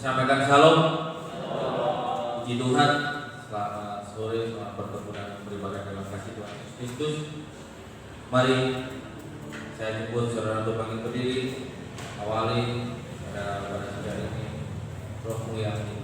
Sampaikan salam. Puji Tuhan, selamat sore, selamat bertemu dan beribadah dalam kasih Tuhan Yesus Kristus. Mari saya jemput saudara untuk bangkit berdiri, awali pada saudara ini Rohmu yang hidup.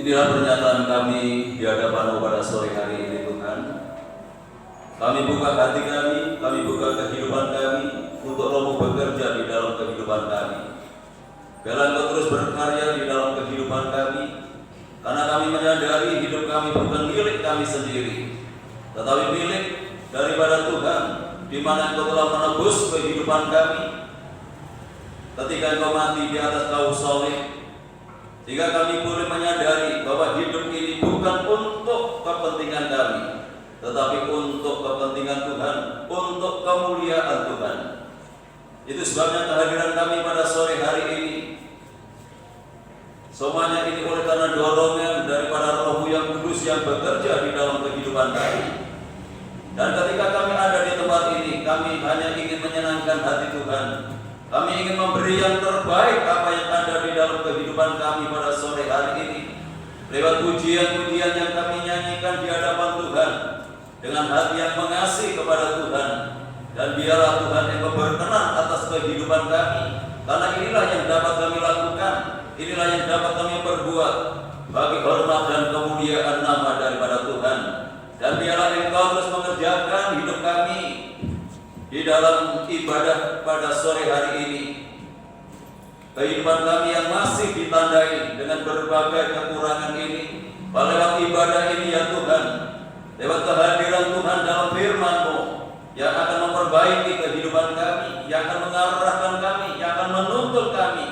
Inilah pernyataan kami di hadapan-Mu pada sore hari ini, Tuhan. Kami buka hati kami buka kehidupan kami untuk Roh-Mu bekerja di dalam kehidupan kami. Biarlah Engkau terus berkarya di dalam kehidupan kami, karena kami menyadari hidup kami bukan milik kami sendiri, tetapi milik daripada Tuhan, di mana Engkau telah menebus kehidupan kami ketika Engkau mati di atas kayu salib. Sehingga kami boleh menyadari bahwa hidup ini bukan untuk kepentingan kami, tetapi untuk kepentingan Tuhan, untuk kemuliaan Tuhan. Itu sebabnya kehadiran kami pada sore hari ini. Semuanya ini oleh karena dorongan daripada Roh-Mu yang kudus yang bekerja di dalam kehidupan kami. Dan ketika kami ada di tempat ini, kami hanya ingin menyenangkan hati Tuhan. Kami ingin memberi yang terbaik apa yang ada di dalam kehidupan kami pada sore hari ini. Lewat pujian-pujian yang kami nyanyikan di hadapan Tuhan, dengan hati yang mengasihi kepada Tuhan. Dan biarlah Tuhan yang berkenan atas kehidupan kami, karena inilah yang dapat kami lakukan, inilah yang dapat kami perbuat bagi hormat dan kemuliaan nama daripada Tuhan. Dan biarlah Engkau terus mengerjakan hidup kami di dalam ibadah pada sore hari ini. Kehidupan kami yang masih ditandai dengan berbagai kekurangan ini, lewat ibadah ini ya Tuhan, lewat kehadiran Tuhan dalam firman-Mu yang akan memperbaiki kehidupan kami, yang akan mengarahkan kami, yang akan menuntun kami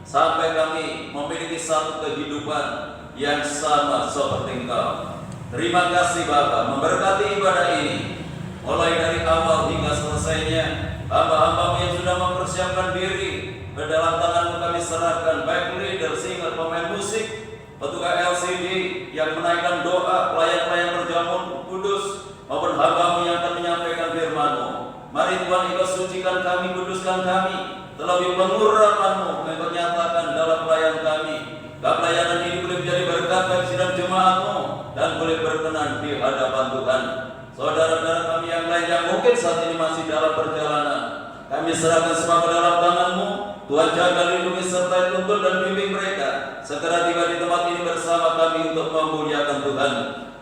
sampai kami memiliki satu kehidupan yang sama seperti Engkau. Terima kasih Bapa, memberkati ibadah ini mulai dari awal hingga selesainya. Hamba-Hamba-Mu yang sudah mempersiapkan diri, ke dalam tangan-Mu kami serahkan, baik leader, singer, pemain musik, petugas LCD yang menaikkan doa, pelayan-pelayan berjamun kudus, maupun hamba-Mu yang akan menyampaikan firman-Mu. Mari Tuhan Engkau sucikan kami, kuduskan kami, terlebih pengurapan-Mu Engkau nyatakan dalam pelayan kami. Pelayanan ini boleh menjadi berkat bagi sidang jemaat-Mu dan boleh berkenan di hadapan Tuhan. Saudara-saudara kami yang lain yang mungkin saat ini masih dalam perjalanan, kami serahkan semua ke dalam tangan-Mu. Tuhan jaga, lindungi, sertai, tuntun dan bimbing mereka segera tiba di tempat ini bersama kami untuk memuliakan Tuhan.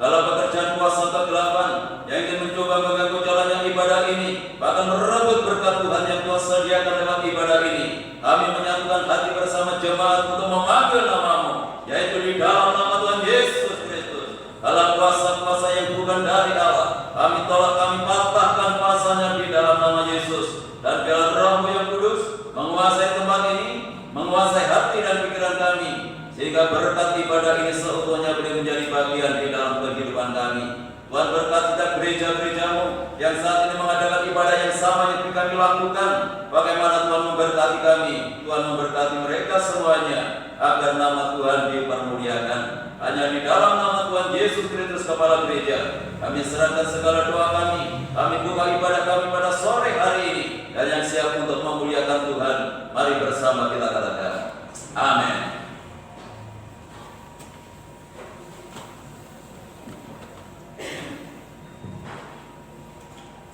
Kalau pekerjaan kuasa kegelapan yang ingin mencoba mengganggu jalannya ibadah ini, bahkan merebut berkat Tuhan yang Tuhan sediakan lewat ibadah ini, kami menyatukan hati bersama jemaat untuk memanggil nama-Mu, yaitu di dalam nama Tuhan Yesus Kristus. Dalam kuasa-kuasa yang bukan dari Allah, kami tolak, kami patahkan kuasanya di dalam nama Yesus. Dan biarlah Roh-Mu yang kudus menguasai tempat ini, menguasai hati dan pikiran kami, sehingga berkat ibadah ini seutuhnya boleh menjadi bagian di dalam kehidupan kami. Tuhan berkati gereja-gereja-Mu yang saat ini mengadakan ibadah yang sama yang kami lakukan. Bagaimana Tuhan memberkati kami, Tuhan memberkati mereka semuanya, agar nama Tuhan dipermuliakan. Hanya di dalam nama Tuhan Yesus Kristus Kepala Gereja, kami serahkan segala doa kami buka ibadah kami pada sore hari ini, dan yang siap untuk memuliakan Tuhan. Mari bersama kita katakan, amin.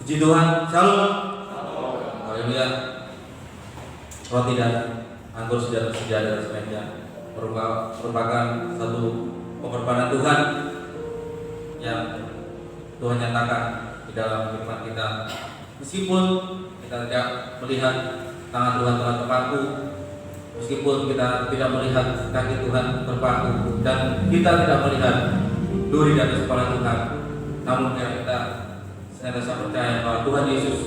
Puji Tuhan, shalom. Haleluya. Roti dan anggur sejajar semeja merupakan satu pengorbanan Tuhan yang Tuhan nyatakan di dalam firman kita. Meskipun kita tidak melihat tangan Tuhan telah terpaku, meskipun kita tidak melihat kaki Tuhan terpaku, dan kita tidak melihat duri dari kepala Tuhan, namun kita senantiasa percaya bahwa Tuhan Yesus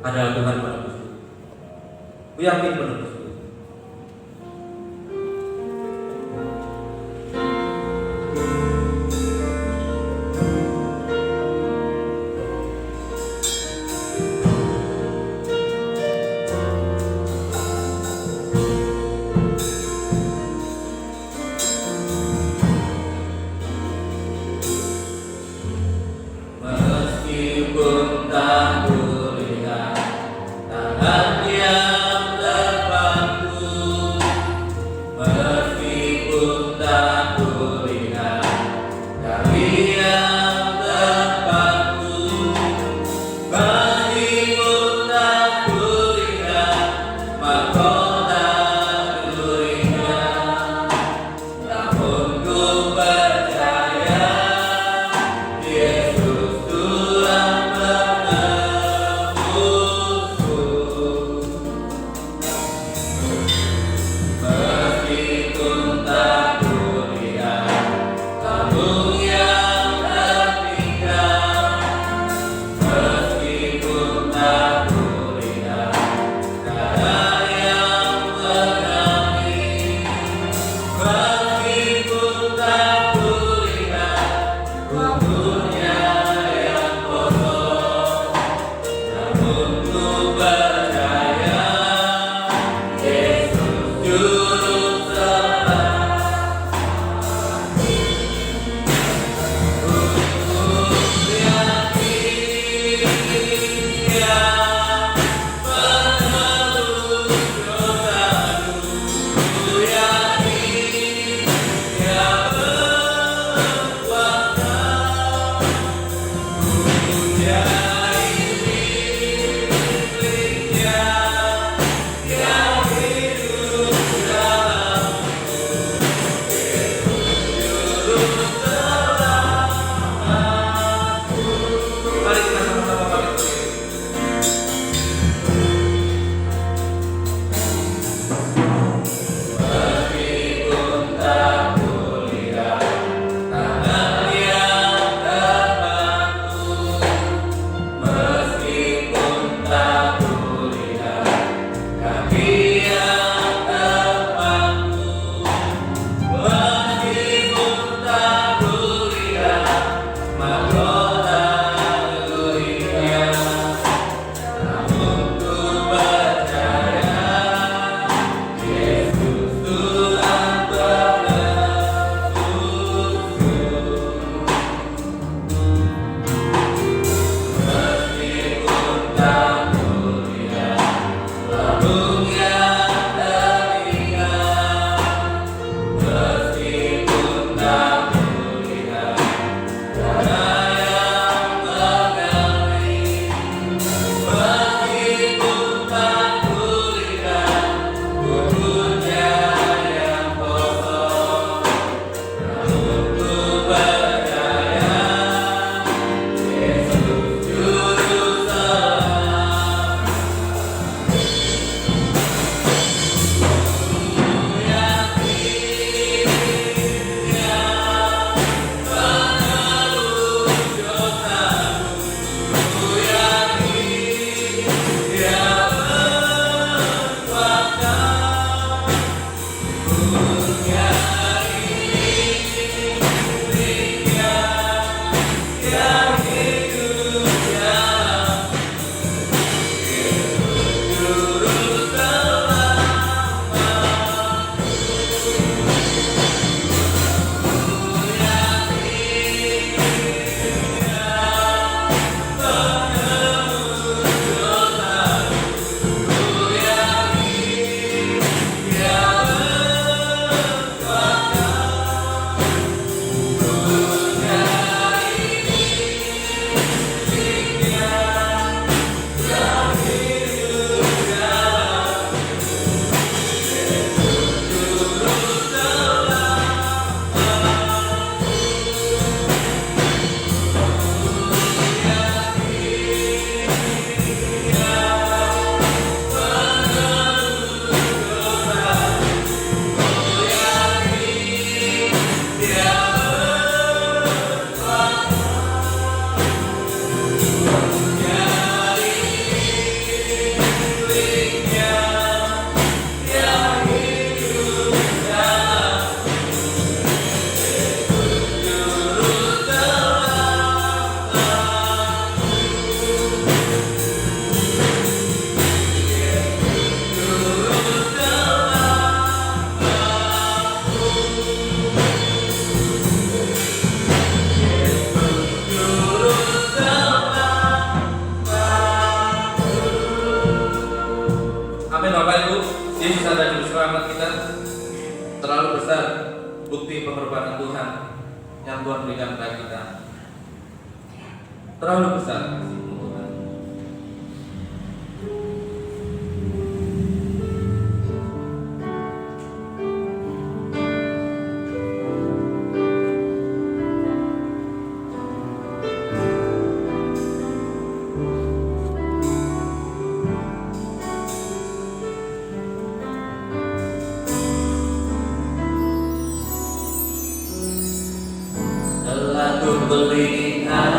adalah Tuhan penebus. Aku yakin penebus. Mari kita sama-sama pamit. Meskipun tak kulihat tangan yang terpaku, meskipun tak kulihat kaki yang terpaku, meskipun tak kulihat mahkota dunia, namun ku percaya Yesus Tuhan penebusku. Meskipun tak kulihat tabung yang teringat, meskipun tak kulihat darah yang mengalir, meskipun tak kulihat tubuhnya yang kosong, namun ku percaya Yesus Juru Selamat. Amin Bapak Ibu, Yesus adalah Juru Selamat kita. Terlalu besar bukti pengorbanan Tuhan yang Tuhan berikan kepada kita. Terlalu besar kasih Tuhan. Telah ku melihat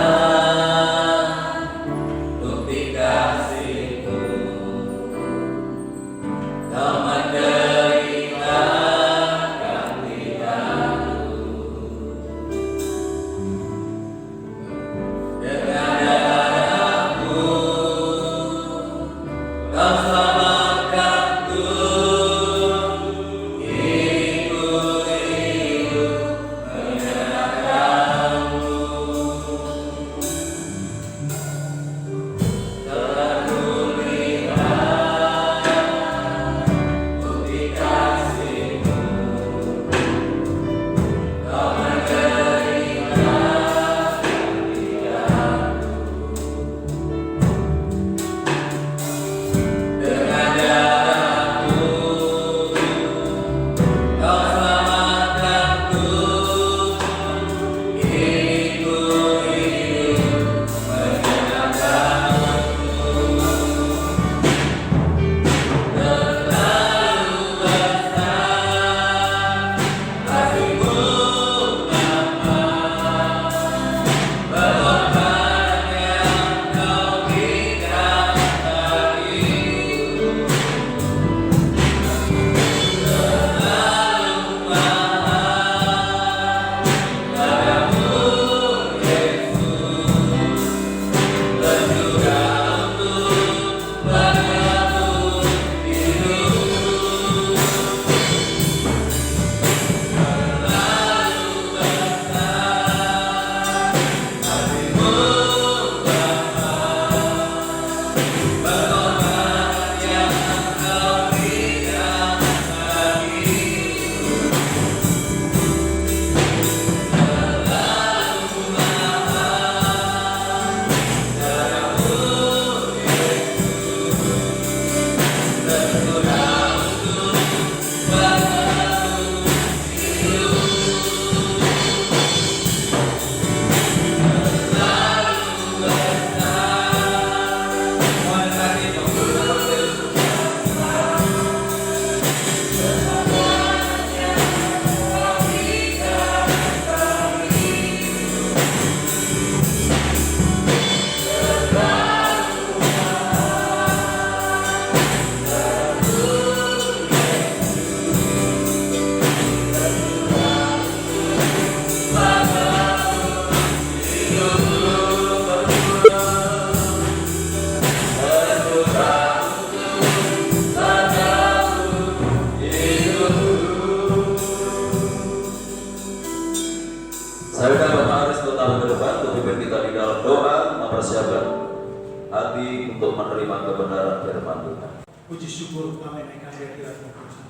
hati untuk menerima kebenaran firman Tuhan. Puji syukur kami naikkan hadirat-Mu Tuhan.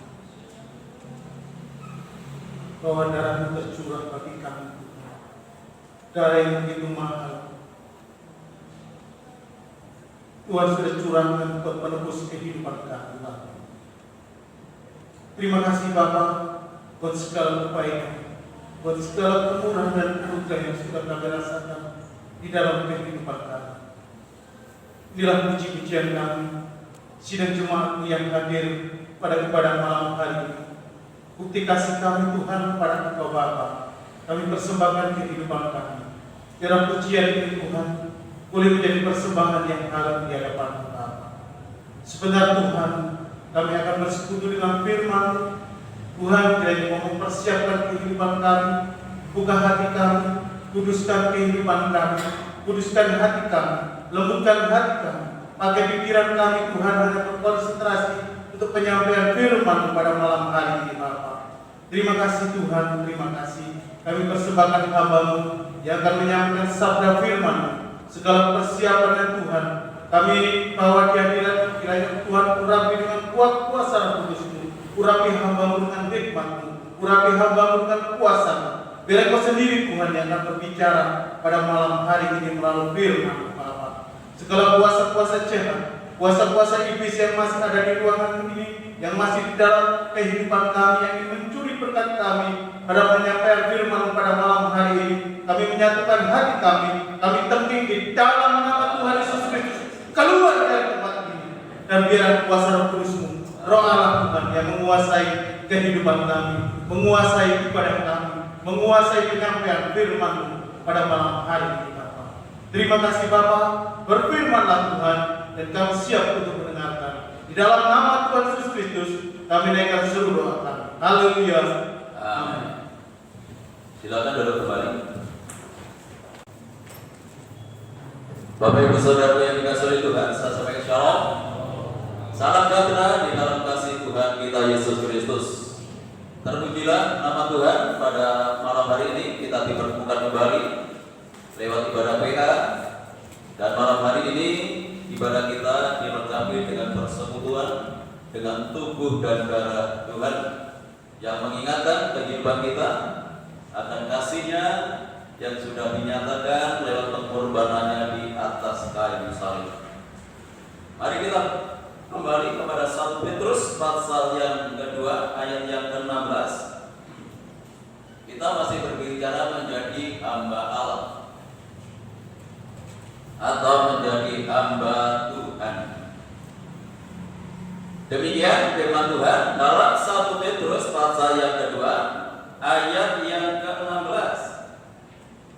Bahwa darah-Mu tercurah bagi kami Tuhan. Darah yang begitu mahal. Tuhan sudah curahkan untuk menebus kehidupan kami Bapa. Terima kasih Bapa buat segala kebaikan, buat segala kemurahan dan anugerah yang sudah kami rasakan di dalam kehidupan kami. Inilah puji-pujian kami, sidang jemaat-Mu yang hadir pada ibadah malam hari ini. Bukti kasih kami Tuhan kepada Engkau Bapa. Kami persembahkan kehidupan kami. Biar pujian ini Tuhan boleh menjadi persembahan yang halal di hadapan Bapa. Sebentar Tuhan, kami akan bersekutu dengan firman Tuhan. Kiranya mau mempersiapkan kehidupan kami, buka hati kami, kuduskan kehidupan kami, kuduskan hati kami, lembutkan hati kami. Pakai pikiran kami Tuhan hanya berkonsentrasi untuk penyampaian firman pada malam hari ini Bapa. Terima kasih Tuhan, terima kasih. Kami persembahkan hamba-Mu yang akan menyampaikan sabda firman-Mu. Segala persiapannya Tuhan kami bawa di hadirat kiranya Tuhan urapi dengan kuat kuasa Roh Kudus-Mu, urapi hamba-Mu dengan hikmat-Mu, urapi hamba-Mu dengan kuasa-Mu. Biar Engkau sendiri Tuhan yang akan berbicara pada malam hari ini melalui firman-Mu Bapa. Segala kuasa-kuasa jahat, kuasa-kuasa iblis yang masih ada di ruangan ini, yang masih di dalam kehidupan kami, yang ingin mencuri berkat kami pada penyampaian firman pada malam hari ini, kami menyatukan hati kami tembing di dalam nama Tuhan Yesus Kristus, keluar dari tempat ini, dan biarlah kuasa Roh Kudus-Mu, Roh Allah Tuhan yang menguasai kehidupan kami, menguasai ibadah kami, menguasai penyampaian firman-Mu pada malam hari ini Bapa. Terima kasih Bapa, berfirmanlah Tuhan, dan kami siap untuk mendengarkan. Di dalam nama Tuhan Yesus Kristus, kami naikkan seluruh doa kami. Haleluya. Amin. Silakan duduk kembali. Bapak Ibu Saudara yang dikasihi oleh Tuhan, saya sampaikan shalom. Salam sejahtera di dalam kasih Tuhan kita Yesus Kristus. Terpujilah nama Tuhan. Pada malam hari ini kita dipertemukan kembali lewat ibadah PK. Dan malam hari ini ibadah kita dilengkapi dengan persekutuan dengan tubuh dan darah Tuhan yang mengingatkan kehidupan kita akan kasih-Nya yang sudah dinyatakan lewat pengorbanannya di atas kayu salib. Mari kita kembali kepada 1 Petrus pasal yang kedua ayat yang ke-16. Kita masih berbicara menjadi hamba Allah atau menjadi hamba Tuhan. Demikian firman Tuhan dalam 1 Petrus pasal yang kedua ayat yang ke-16.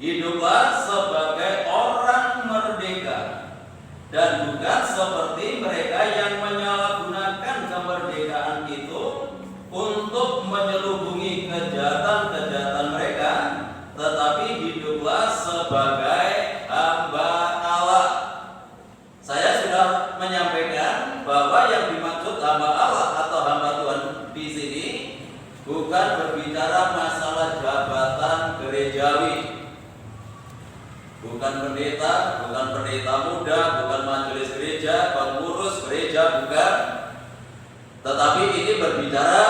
Hiduplah sebagai orang merdeka dan bukan seperti mereka yang menyalahgunakan kemerdekaan itu untuk menyelubungi kejahatan-kejahatan mereka, tetapi hiduplah sebagai hamba Allah. Saya sudah menyampaikan bahwa yang dimaksud hamba Allah atau hamba Tuhan di sini bukan berbicara masalah jabatan gerejawi. Bukan pendeta, bukan pendeta muda, bukan majelis gereja, pengurus gereja, bukan. Tetapi ini berbicara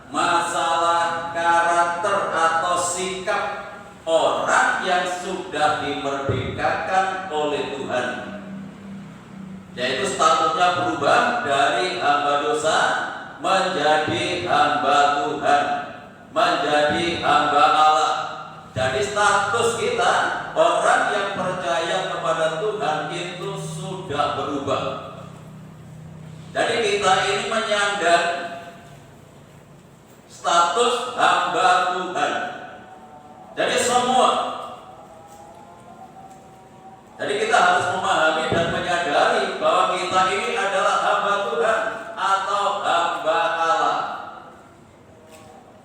masalah karakter atau sikap orang yang sudah dimerdekakan oleh Tuhan. Yaitu statusnya berubah dari hamba dosa menjadi hamba Tuhan, menjadi hamba Allah. Jadi status kita orang yang percaya kepada Tuhan itu sudah berubah. Jadi kita ini menyandang status hamba Tuhan. Jadi semua. Jadi kita harus memahami dan menyadari bahwa kita ini adalah hamba Tuhan atau hamba Allah.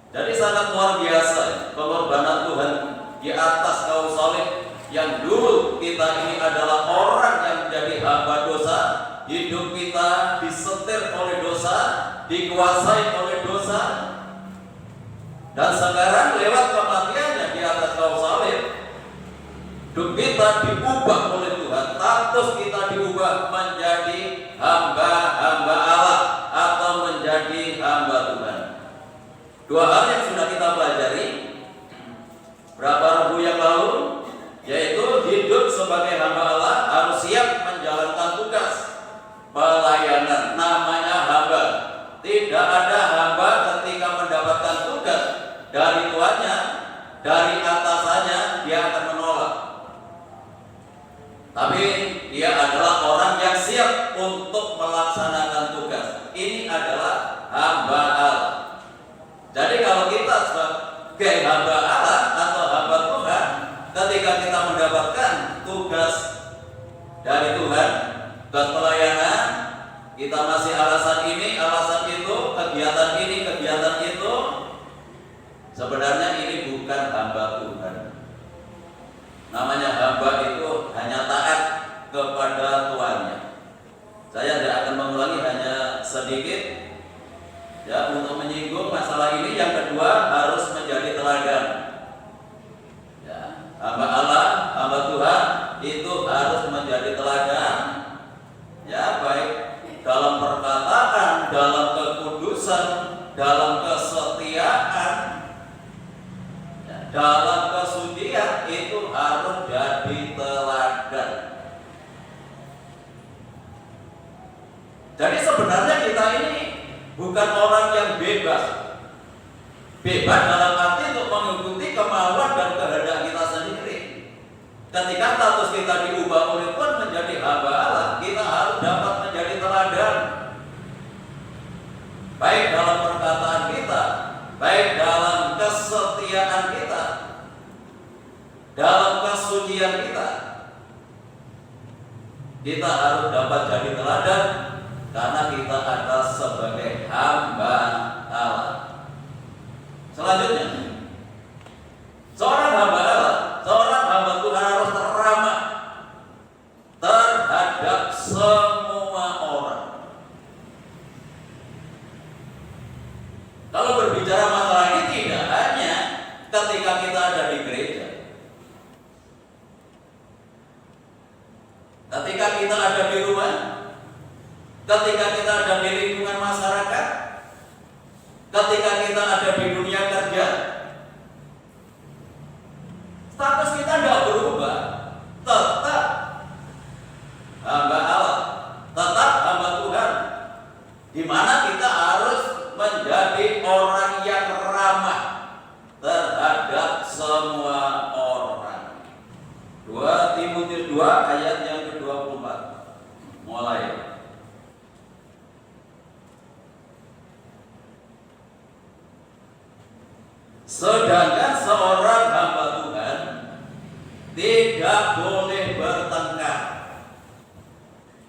Jadi sangat luar biasa pengorbanan Tuhan di atas kayu salib, yang dulu kita ini adalah orang yang menjadi hamba dosa, hidup kita disetir oleh dosa, dikuasai oleh dosa, dan sekarang lewat kematiannya di atas kayu salib, hidup kita diubah oleh Tuhan, tapi status kita diubah menjadi hamba-hamba Allah atau menjadi hamba Tuhan. Dua hal yang sudah kita pelajari berapa ribu yang lalu, yaitu hidup sebagai hamba Allah harus siap menjalankan tugas pelayanan, namanya hamba. Tidak ada hamba ketika mendapatkan tugas dari tuannya, dari atasannya, dia akan menolak. Tapi dia adalah orang yang siap untuk melaksanakan tugas. Ini adalah hamba Allah. Jadi kalau kita sebagai hamba Allah atau hamba Tuhan, ketika kita mendapatkan tugas dari Tuhan, tugas pelayanan, kita masih alasan ini, alasan itu, kegiatan ini, kegiatan itu, sebenarnya ini bukan hamba Tuhan. Namanya hamba itu hanya taat kepada tuannya. Saya tidak akan mengulangi, hanya sedikit ya untuk menyinggung masalah ini. Yang kedua, harus menjadi teladan. Ya, hamba Allah, hamba Tuhan itu harus menjadi teladan. Ya, baik dalam perkataan, dalam kekudusan, dalam kesetiaan, ya, dalam kesucian, itu harus jadi teladan. Jadi sebenarnya kita ini bukan orang yang bebas. Bebas dalam arti untuk mengikuti kemauan dan kehendak kita sendiri. Ketika status kita diubah oleh Tuhan menjadi hamba Allah, kita harus dapat menjadi teladan. Baik dalam perkataan kita, baik dalam kesetiaan kita, dalam kesucian kita. Kita harus dapat jadi teladan karena kita adalah sebagai hamba Allah. Selanjutnya, seorang hamba Allah, seorang hamba Tuhan harus ramah terhadap semua orang. Kalau berbicara masalah ini tidak hanya ketika kita ada di gereja, ketika kita ada di rumah, ketika kita ada di lingkungan masyarakat, ketika kita ada di dunia kerja, status kita tidak berubah, tetap hamba Allah, tetap hamba Tuhan, di mana kita harus menjadi orang yang ramah terhadap semua orang. 2 Timotius 2 ayat yang ke-24 mulai. Sedangkan seorang hamba Tuhan tidak boleh bertengkar.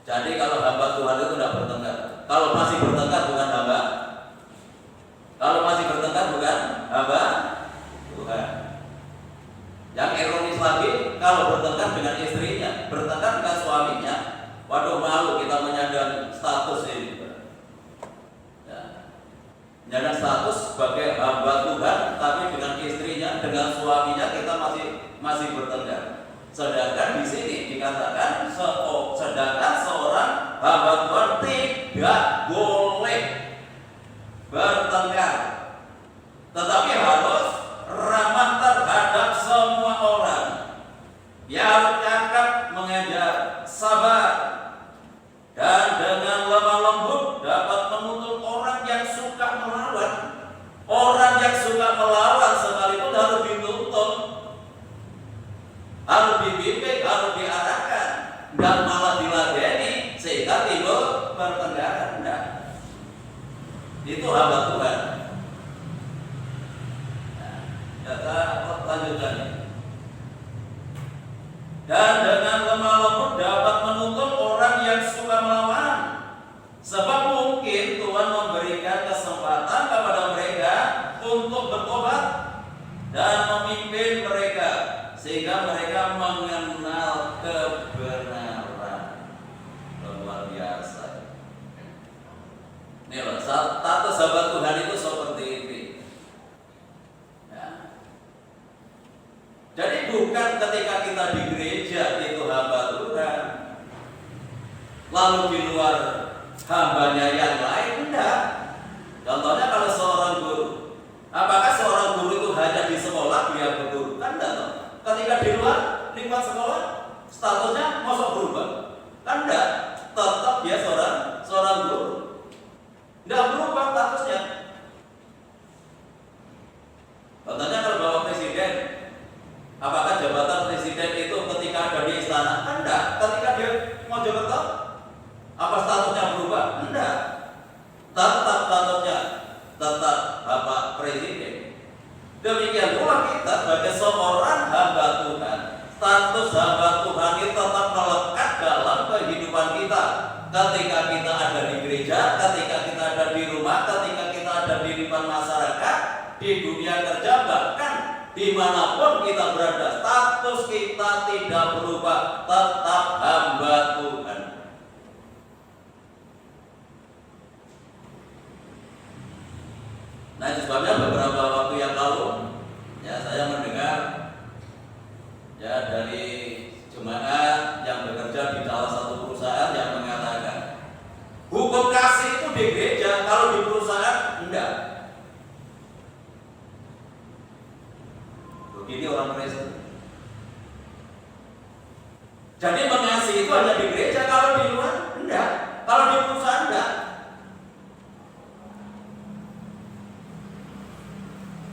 Jadi kalau hamba Tuhan itu tidak bertengkar. Kalau masih bertengkar bukan hamba. Kalau masih bertengkar bukan hamba Tuhan. Yang ironis lagi, kalau bertengkar dengan istrinya, bertengkar dengan suaminya, waduh, malu kita menyandang status ini. Menyandang status sebagai hamba Tuhan, tapi dengan istrinya, dengan suaminya kita masih bertengkar. Sedangkan di sini dikatakan sedangkan seorang hamba Tuhan tidak boleh bertengkar, tetapi harus ramah terhadap semua orang. Dia harus cakap, mengajar, sabar, dan dengan lemah lembut dapat menuntun orang yang suka melawan. Orang yang suka melawan sekalipun harus dituntun, harus dibimbing, harus diarahkan, dan malah diladeni sehingga timbul pertengkaran. Nah, itu hamba Tuhan. Lanjutannya. Dan dengan lemah lembut dapat menuntun orang yang suka melawan. Sebab mungkin Tuhan memberikan kesempatan kepada mereka untuk bertobat dan memimpin mereka sehingga mereka mengenal kebenaran. Luar biasa. Nih loh, status sahabat Tuhan itu seperti ini. Jadi bukan ketika kita di gereja itu lalu di luar hambanya yang lain, enggak. Contohnya kalau seorang guru, apakah seorang guru itu hanya di sekolah dia berguru? Kan enggak toh. Ketika di luar lingkungan sekolah, statusnya mosok berubah? Kan enggak. Tetap dia seorang guru. Enggak berubah statusnya. Contohnya kalau Bapak Presiden, apakah jabatan presiden itu ketika ada di istana? Enggak. Ketika dia mau Jakarta, apa statusnya berubah? Enggak. Tetap statusnya tetap Bapak Presiden. Demikian pula kita sebagai seorang hamba Tuhan, status hamba Tuhan itu tetap melekat dalam kehidupan kita. Ketika kita ada di gereja, ketika kita ada di rumah, ketika kita ada di lingkungan masyarakat, di dunia kerja, bahkan dimanapun kita berada, status kita tidak berubah, tetap hamba Tuhan. Nah, itu sebabnya beberapa waktu yang lalu, ya saya mendengar ya dari jemaat yang bekerja di salah satu perusahaan yang mengatakan hukum kasih itu di gereja, kalau di perusahaan enggak. Begini orang Kristen. Jadi mengasihi itu hanya di gereja, kalau di luar enggak, kalau di perusahaan enggak.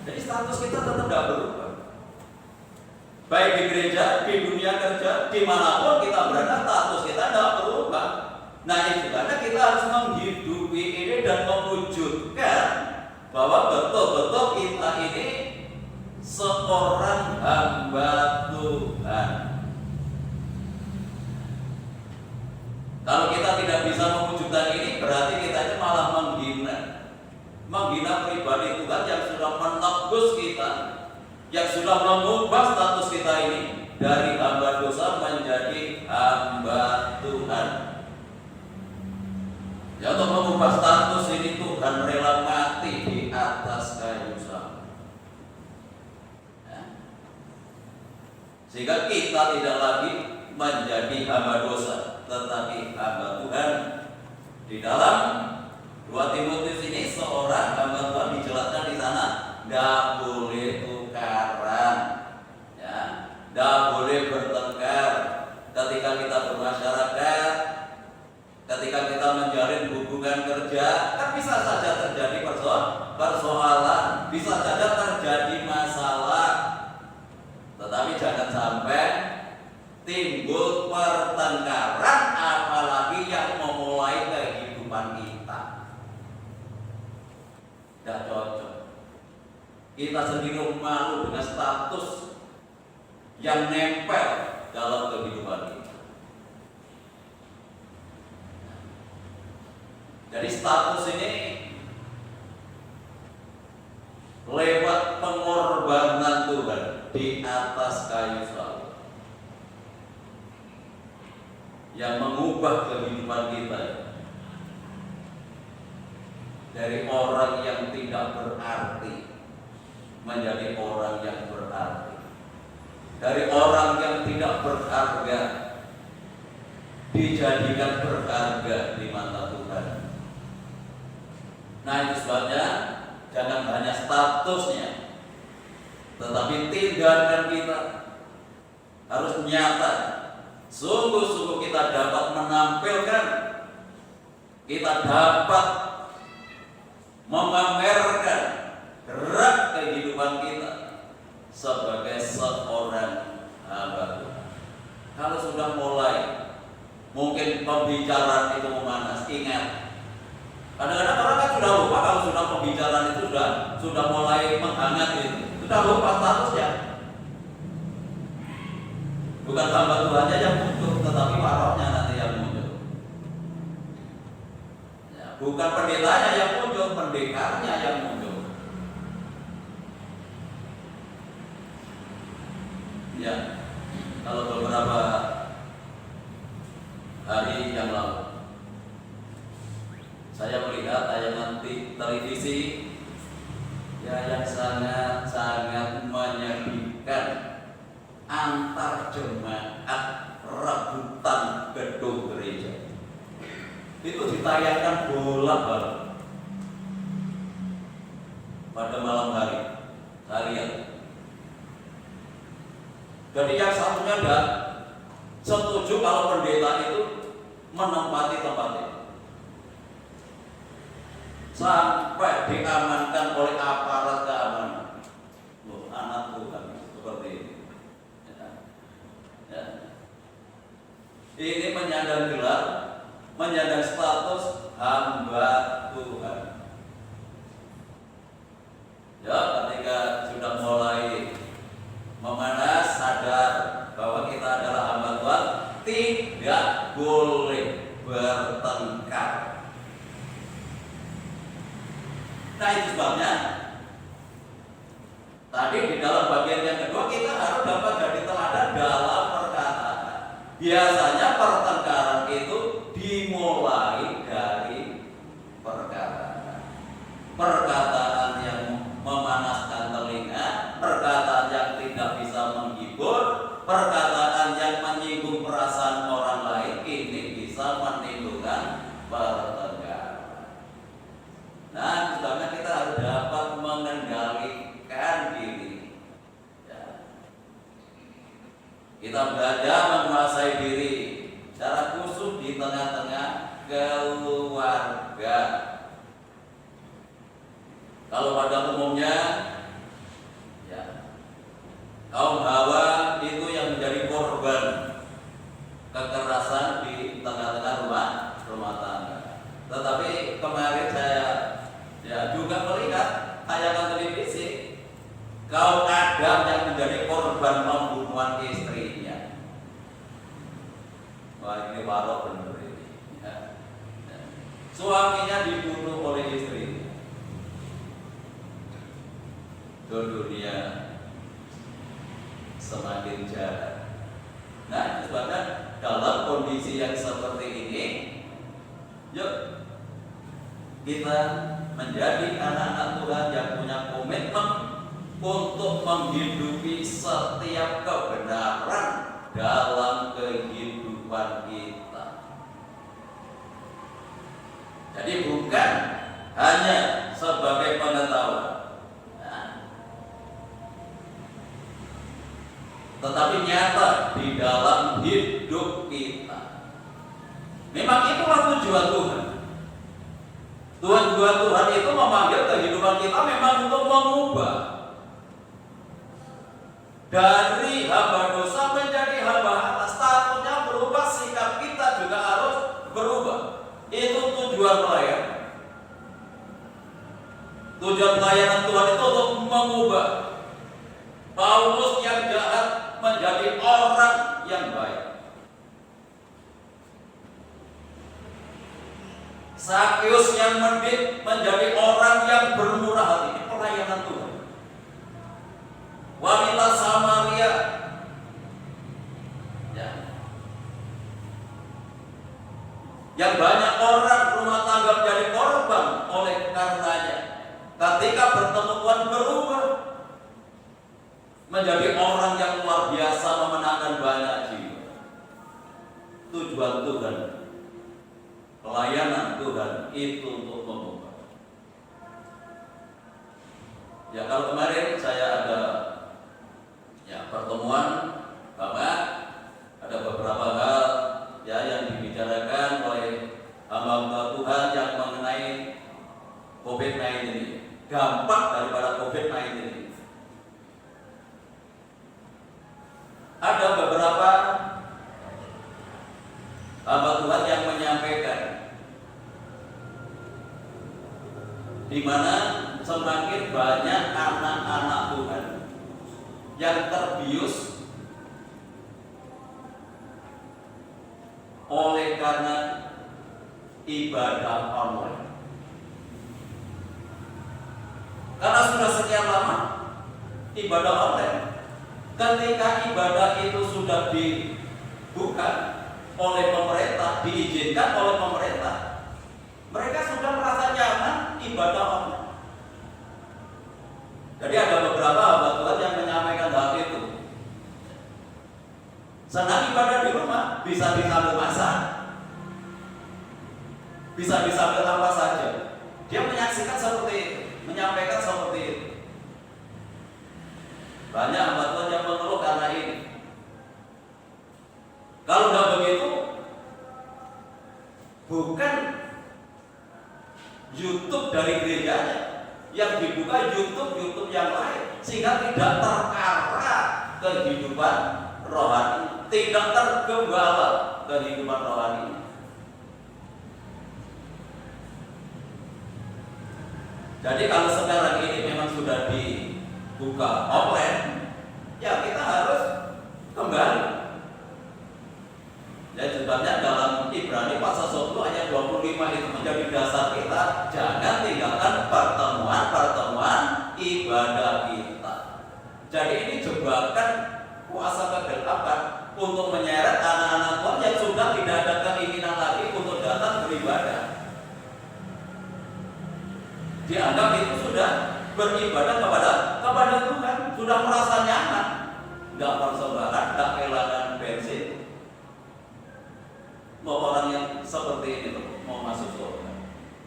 Jadi status kita tetap tidak berubah. Baik di gereja, di dunia kerja, dimanapun kita berada, status kita tidak berubah. Nah, itu karena kita harus menghidupi ini dan mewujudkan bahwa betul-betul kita ini seorang hamba Tuhan. Kalau kita tidak bisa mewujudkan ini, berarti kita ini malah menghina pribadi Tuhan yang sudah menebus kita, yang sudah mengubah status kita ini dari hamba dosa menjadi hamba Tuhan. Ya, untuk mengubah status ini Tuhan rela mati di atas kayu salib. Ya. Sehingga kita tidak lagi menjadi hamba dosa, tetapi hamba Tuhan. Di dalam 2 Timotius ini seorang hamba Tuhan dijelaskan di sana, tidak boleh tukaran, ya, tidak boleh bertengkar. Ketika kita bermasyarakat, ketika kita menjalin hubungan kerja, kan bisa saja terjadi persoalan, bisa saja terjadi masalah. Tetapi jangan sampai timbul pertengkaran, apalagi yang memulai kehidupan kita. Tidak cocok. Kita sendiri malu dengan status yang nempel dalam kehidupan kita. Jadi status ini lewat pengorbanan Tuhan di atas kayu salib yang mengubah kehidupan kita dari orang yang tidak berarti menjadi orang yang berarti, dari orang yang tidak berharga dijadikan berharga di mata Tuhan. Nah, itu sebabnya jangan hanya statusnya, tetapi tindakan kita harus nyata. Sungguh-sungguh kita dapat menampilkan, kita dapat memamerkan gerak kehidupan kita sebagai seorang hamba Tuhan. Kalau sudah mulai mungkin pembicaraan itu memanas, ingat, kadang-kadang orang kan sudah lupa kalau sudah pembicaraan itu sudah mulai menghangat itu, sudah lupa statusnya. Bukan hamba Tuhannya yang muncul, tetapi paroknya nanti yang muncul. Ya, bukan pendetanya yang muncul, pendekarnya yang muncul. Ya, kalau beberapa hari yang lalu saya melihat tayangan televisi ya yang sangat menyedihkan, antar jemaat rebutan gedung gereja. itu ditayangkan bolak-balik pada malam hari. Saya lihat. Jadi yang satunya enggak setuju kalau pendeta itu menempati tempat itu, sampai diamankan oleh aparat keamanan. Loh, anak Tuhan seperti ini. Ya. Ini menyandang gelar, menyandang status hamba Tuhan. Ya, ketika sudah mulai memanas, sadar bahwa kita adalah hamba Tuhan, tidak boleh bertengkar. Nah, itu sebabnya tadi di dalam bagian yang kedua kita harus dapat jadi teladan dalam perkataan. Biasanya pertengkaran itu dimulai dari perkataan. Perkataan yang memanaskan telinga, perkataan yang tidak bisa menghibur, perkataan yang menyinggung perasaan orang lain, ini bisa menimbulkan pertengkaran. Nah, sebabnya kita harus dapat mengendalikan diri. Ya. Kita belajar menguasai diri, secara khusus di tengah-tengah keluarga. Kalau pada umumnya, ya, kaum Hawa itu yang menjadi korban kekerasan di tengah-tengah rumah tangga. Tetapi kemarin saya juga melihat tayangan televisi kaum Adam yang menjadi korban pembunuhan istrinya. Wah, ini warok benar ini. Ya. Suaminya dibunuh oleh istrinya. Dunia semakin jahat. Nah, sebabnya dalam kondisi yang seperti ini, yuk kita menjadi anak-anak Tuhan yang punya komitmen untuk menghidupi setiap kebenaran dalam kehidupan kita. Jadi bukan hanya sebagai pengetahuan, tetapi nyata di dalam hidup kita. Memang itulah tujuan Tuhan. Tujuan Tuhan itu memanggil kehidupan kita memang untuk mengubah dari hamba dosa menjadi hamba Allah. Statusnya berubah, sikap kita juga harus berubah. Itu tujuan pelayanan. Tujuan pelayanan Tuhan itu untuk mengubah Paulus yang jahat menjadi orang yang baik. Sakeus yang medit menjadi orang yang bermurah hati. Ini pelayanan Tuhan. Wanita Samaria, ya, yang banyak orang rumah tangga menjadi korban oleh karenanya. Ketika bertemu Tuhan berubah menjadi orang yang luar biasa, memenangkan banyak jiwa. Tujuan Tuhan, pelayanan Tuhan itu untuk mengubah. Ya, kalau kemarin saya ada pertemuan, Bapak, ada beberapa hal yang dibicarakan oleh hamba Tuhan yang mengenai COVID-19 ini, dampak daripada COVID-19 ini. Ada beberapa hamba Tuhan yang menyampaikan di mana semakin banyak anak-anak Tuhan yang terbius oleh karena ibadah online. Karena sudah sekian lama ibadah online. Ketika ibadah itu sudah dibuka oleh pemerintah, diizinkan oleh pemerintah, mereka sudah merasa nyaman ibadah online. Jadi ada beberapa hamba Tuhan yang menyampaikan hal itu. Senang ibadah di rumah, bisa disambung masak. bisa disambil apa saja. Dia menyaksikan seperti itu, menyampaikan seperti itu. Banyak hamba Tuhan yang mengeluh karena ini. Kalau nggak begitu, bukan YouTube dari gerejanya yang dibuka, YouTube yang lain, sehingga tidak terarah kehidupan rohani, tidak tergembala kehidupan rohani. Jadi kalau sekarang ini memang sudah dibuka offline, ya kita harus kembali. Ya sebabnya dalam Ibrani pasal 10 ayat 25 itu menjadi dasar kita. Jangan tinggalkan pertemuan ibadah kita. Jadi ini jebakan kuasa kegelapan untuk menyeret anak-anak Tuhan yang sudah tidak ada keinginan lagi untuk datang beribadah. Dianggap itu sudah beribadah kepada Tuhan, sudah merasa nyaman, nggak persembahan, nggak kehilangan bensin. Mau orang yang seperti ini tuh mau masuk surga,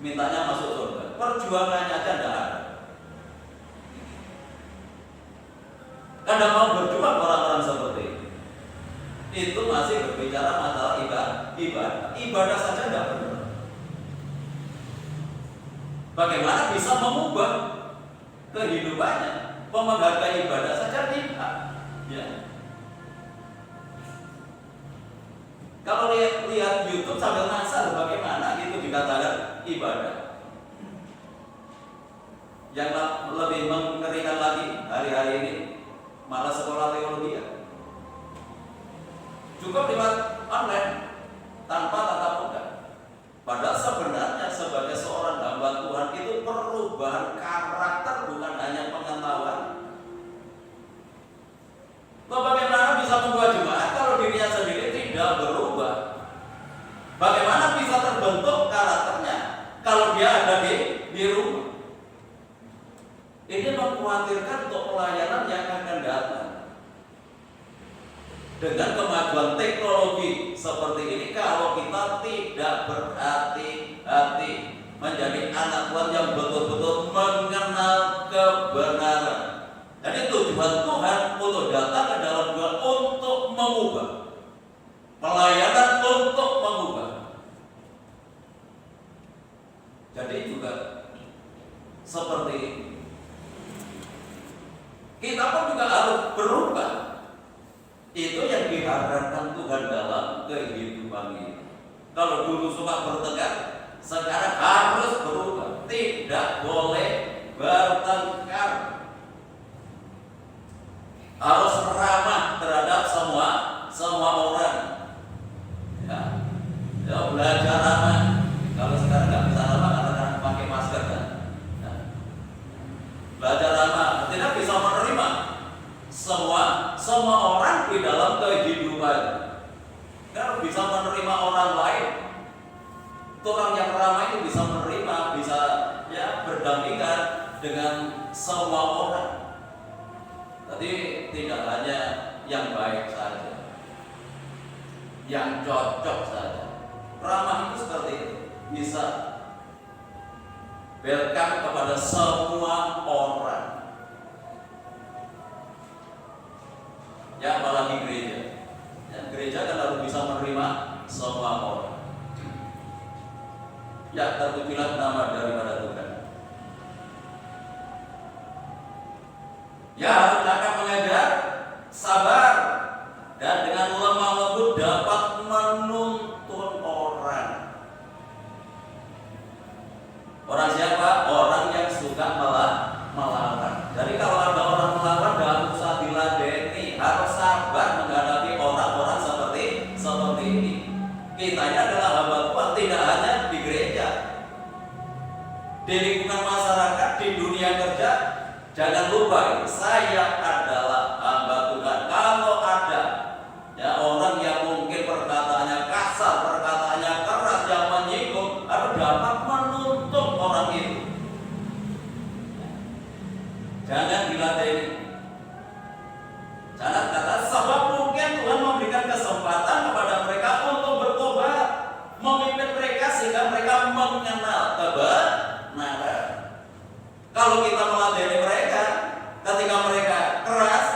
mintanya masuk surga, perjuangannya aja nggak ada. Kadang mau berjuang orang-orang seperti ini. Itu masih berbicara masalah ibadah saja nggak benar. Bagaimana bisa mengubah kehidupannya? Menghargai ibadah saja tidak. Ya. Kalau lihat YouTube sambil ngasal, bagaimana itu dikatakan ibadah? Yang lebih mengerikan lagi hari-hari ini malah sekolah teologi ya. Cukup lewat online tanpa tatap muka. Padahal sebenarnya sebagai seorang hamba Tuhan itu perubahan karakter, bukan hanya pengetahuan. Bagaimana bisa membuat jemaat kalau dirinya sendiri tidak berubah? Bagaimana bisa terbentuk karakternya kalau dia ada di rumah? Ini mengkhawatirkan untuk pelayanan yang akan datang. Dengan kemajuan teknologi seperti ini, kalau kita tidak berhati-hati menjadi anak Tuhan yang betul-betul mengenal kebenaran. Jadi tujuan Tuhan untuk datang ke dalam Tuhan untuk mengubah, pelayanan untuk mengubah. Jadi juga seperti ini. Kita pun juga harus berubah. Itu yang diharapkan Tuhan dalam kehidupan ini. Kalau dulu suka bertengkar, sekarang harus berubah. Tidak boleh bertengkar. Harus ramah terhadap semua orang. Ya, belajar ramah. Kalau sekarang nggak bisa ramah karena pakai masker kan. Belajar ramah, tidak bisa menerima semua orang di dalam kehidupan. Kalau bisa menerima orang lain, orang yang ramah itu bisa menerima, bisa ya berdampingan dengan semua orang. Jadi tidak hanya yang baik saja, yang cocok saja. Ramah itu seperti itu, bisa welcome kepada semua orang. Ya, apalagi gereja. Ya, gereja kan harus bisa menerima semua orang. Ya, terpujilah nama daripada Tuhan. Ya, harus akan mengajar sabar dan dengan lemah lembut dapat menuntun orang. Orang siapa? Orang yang suka melawan. Jadi kalau ada orang melawan, jangan usah diladeni. Harus sabar menghadapi orang-orang seperti ini. Kita ini adalah hamba Tuhan, tidak hanya di gereja, di lingkungan masyarakat, di dunia kerja. Jangan lupa, saya adalah hamba Tuhan. Kalau ada ya orang yang mungkin perkataannya kasar, perkataannya keras, yang menyinggung, harus dapat menuntut orang itu. Jangan diladeni. Jangan kata sebab mungkin Tuhan memberikan kesempatan kepada mereka untuk bertobat, memimpin mereka sehingga mereka mengenal kebenaran. Kalau kita meladeni mereka, ketika mereka keras,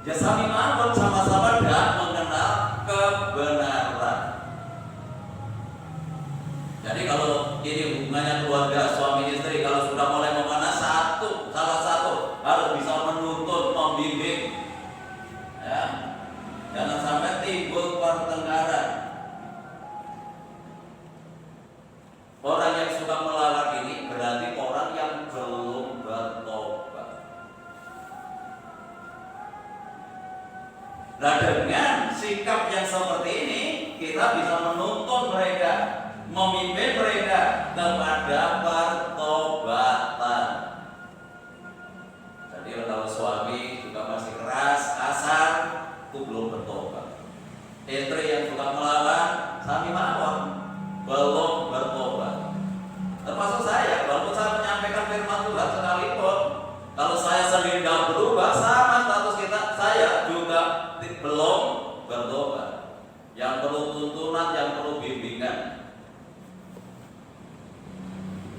ya sami mawon sama-sama tidak mengenal kebenaran. Jadi kalau ini hubungannya keluarga suami istri, kalau sudah mulai memanas, salah satu harus bisa menuntun, membimbing, ya. Jangan sampai timbul pertengkaran. Orang yang suka melawan ini berarti orang yang belum bertobat. Nah, dengan sikap yang seperti ini, kita bisa menuntun mereka, memimpin mereka kepada pertobatan. Jadi kalau suami juga masih keras, kasar, itu belum bertobat. Istri yang suka melawan, sami mawon, belum bertobat. Termasuk saya, walaupun saya menyampaikan firman Tuhan sekalipun, kalau saya sendiri tidak berubah, sama status saya juga belum bertobat. Yang perlu tuntunan, yang perlu bimbingan.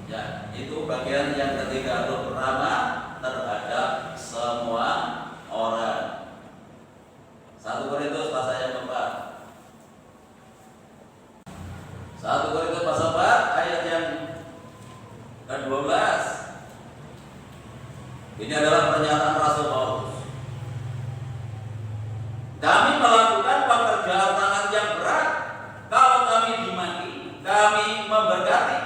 Ya, itu bagian yang ketiga, ramah terhadap semua orang. 1 Korintus pasal yang keempat. 1 Korintus pasal 4 ayat yang ke-12. Ini adalah pernyataan Rasul Paulus. Kami melakukan pekerjaan tangan yang berat. Kalau kami dimaki, kami memberkati.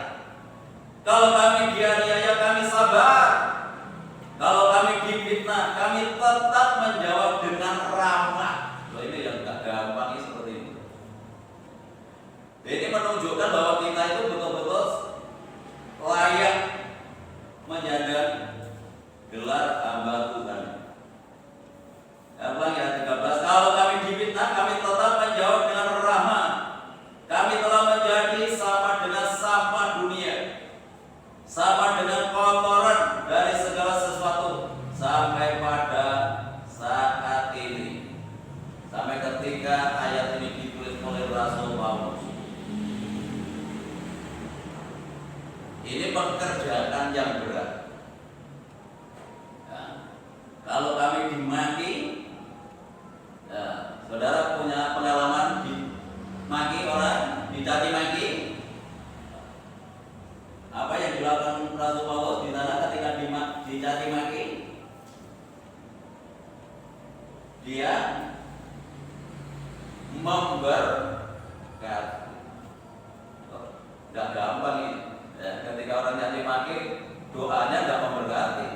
Kalau kami dianiaya, kami sabar. Kalau kami difitnah, kami tetap menjawab dengan ramah. Loh, ini yang gak gampang seperti ini. Ini menunjukkan bahwa kita itu betul-betul layak menyandang gelar hamba Tuhan. Apa yang 13? Kalau kami difitnah, kami tetap menjawab dengan ramah. Kami telah menjadi sama dengan sampah dunia, sama dengan kotoran dari segala sesuatu, sampai pada saat ini, sampai ketika ayat ini ditulis oleh Rasul Paulus. Ini pekerjaan yang berat. Ya. Kalau kami dimaki, ya, saudara punya pengalaman dimaki orang, dicaci maki? Apa yang dilakukan Rasul Paulus di sana ketika dicaci maki? Dia memberkati. Tidak gampang ini. Ya, ketika orang caci maki, doanya tidak memberkati.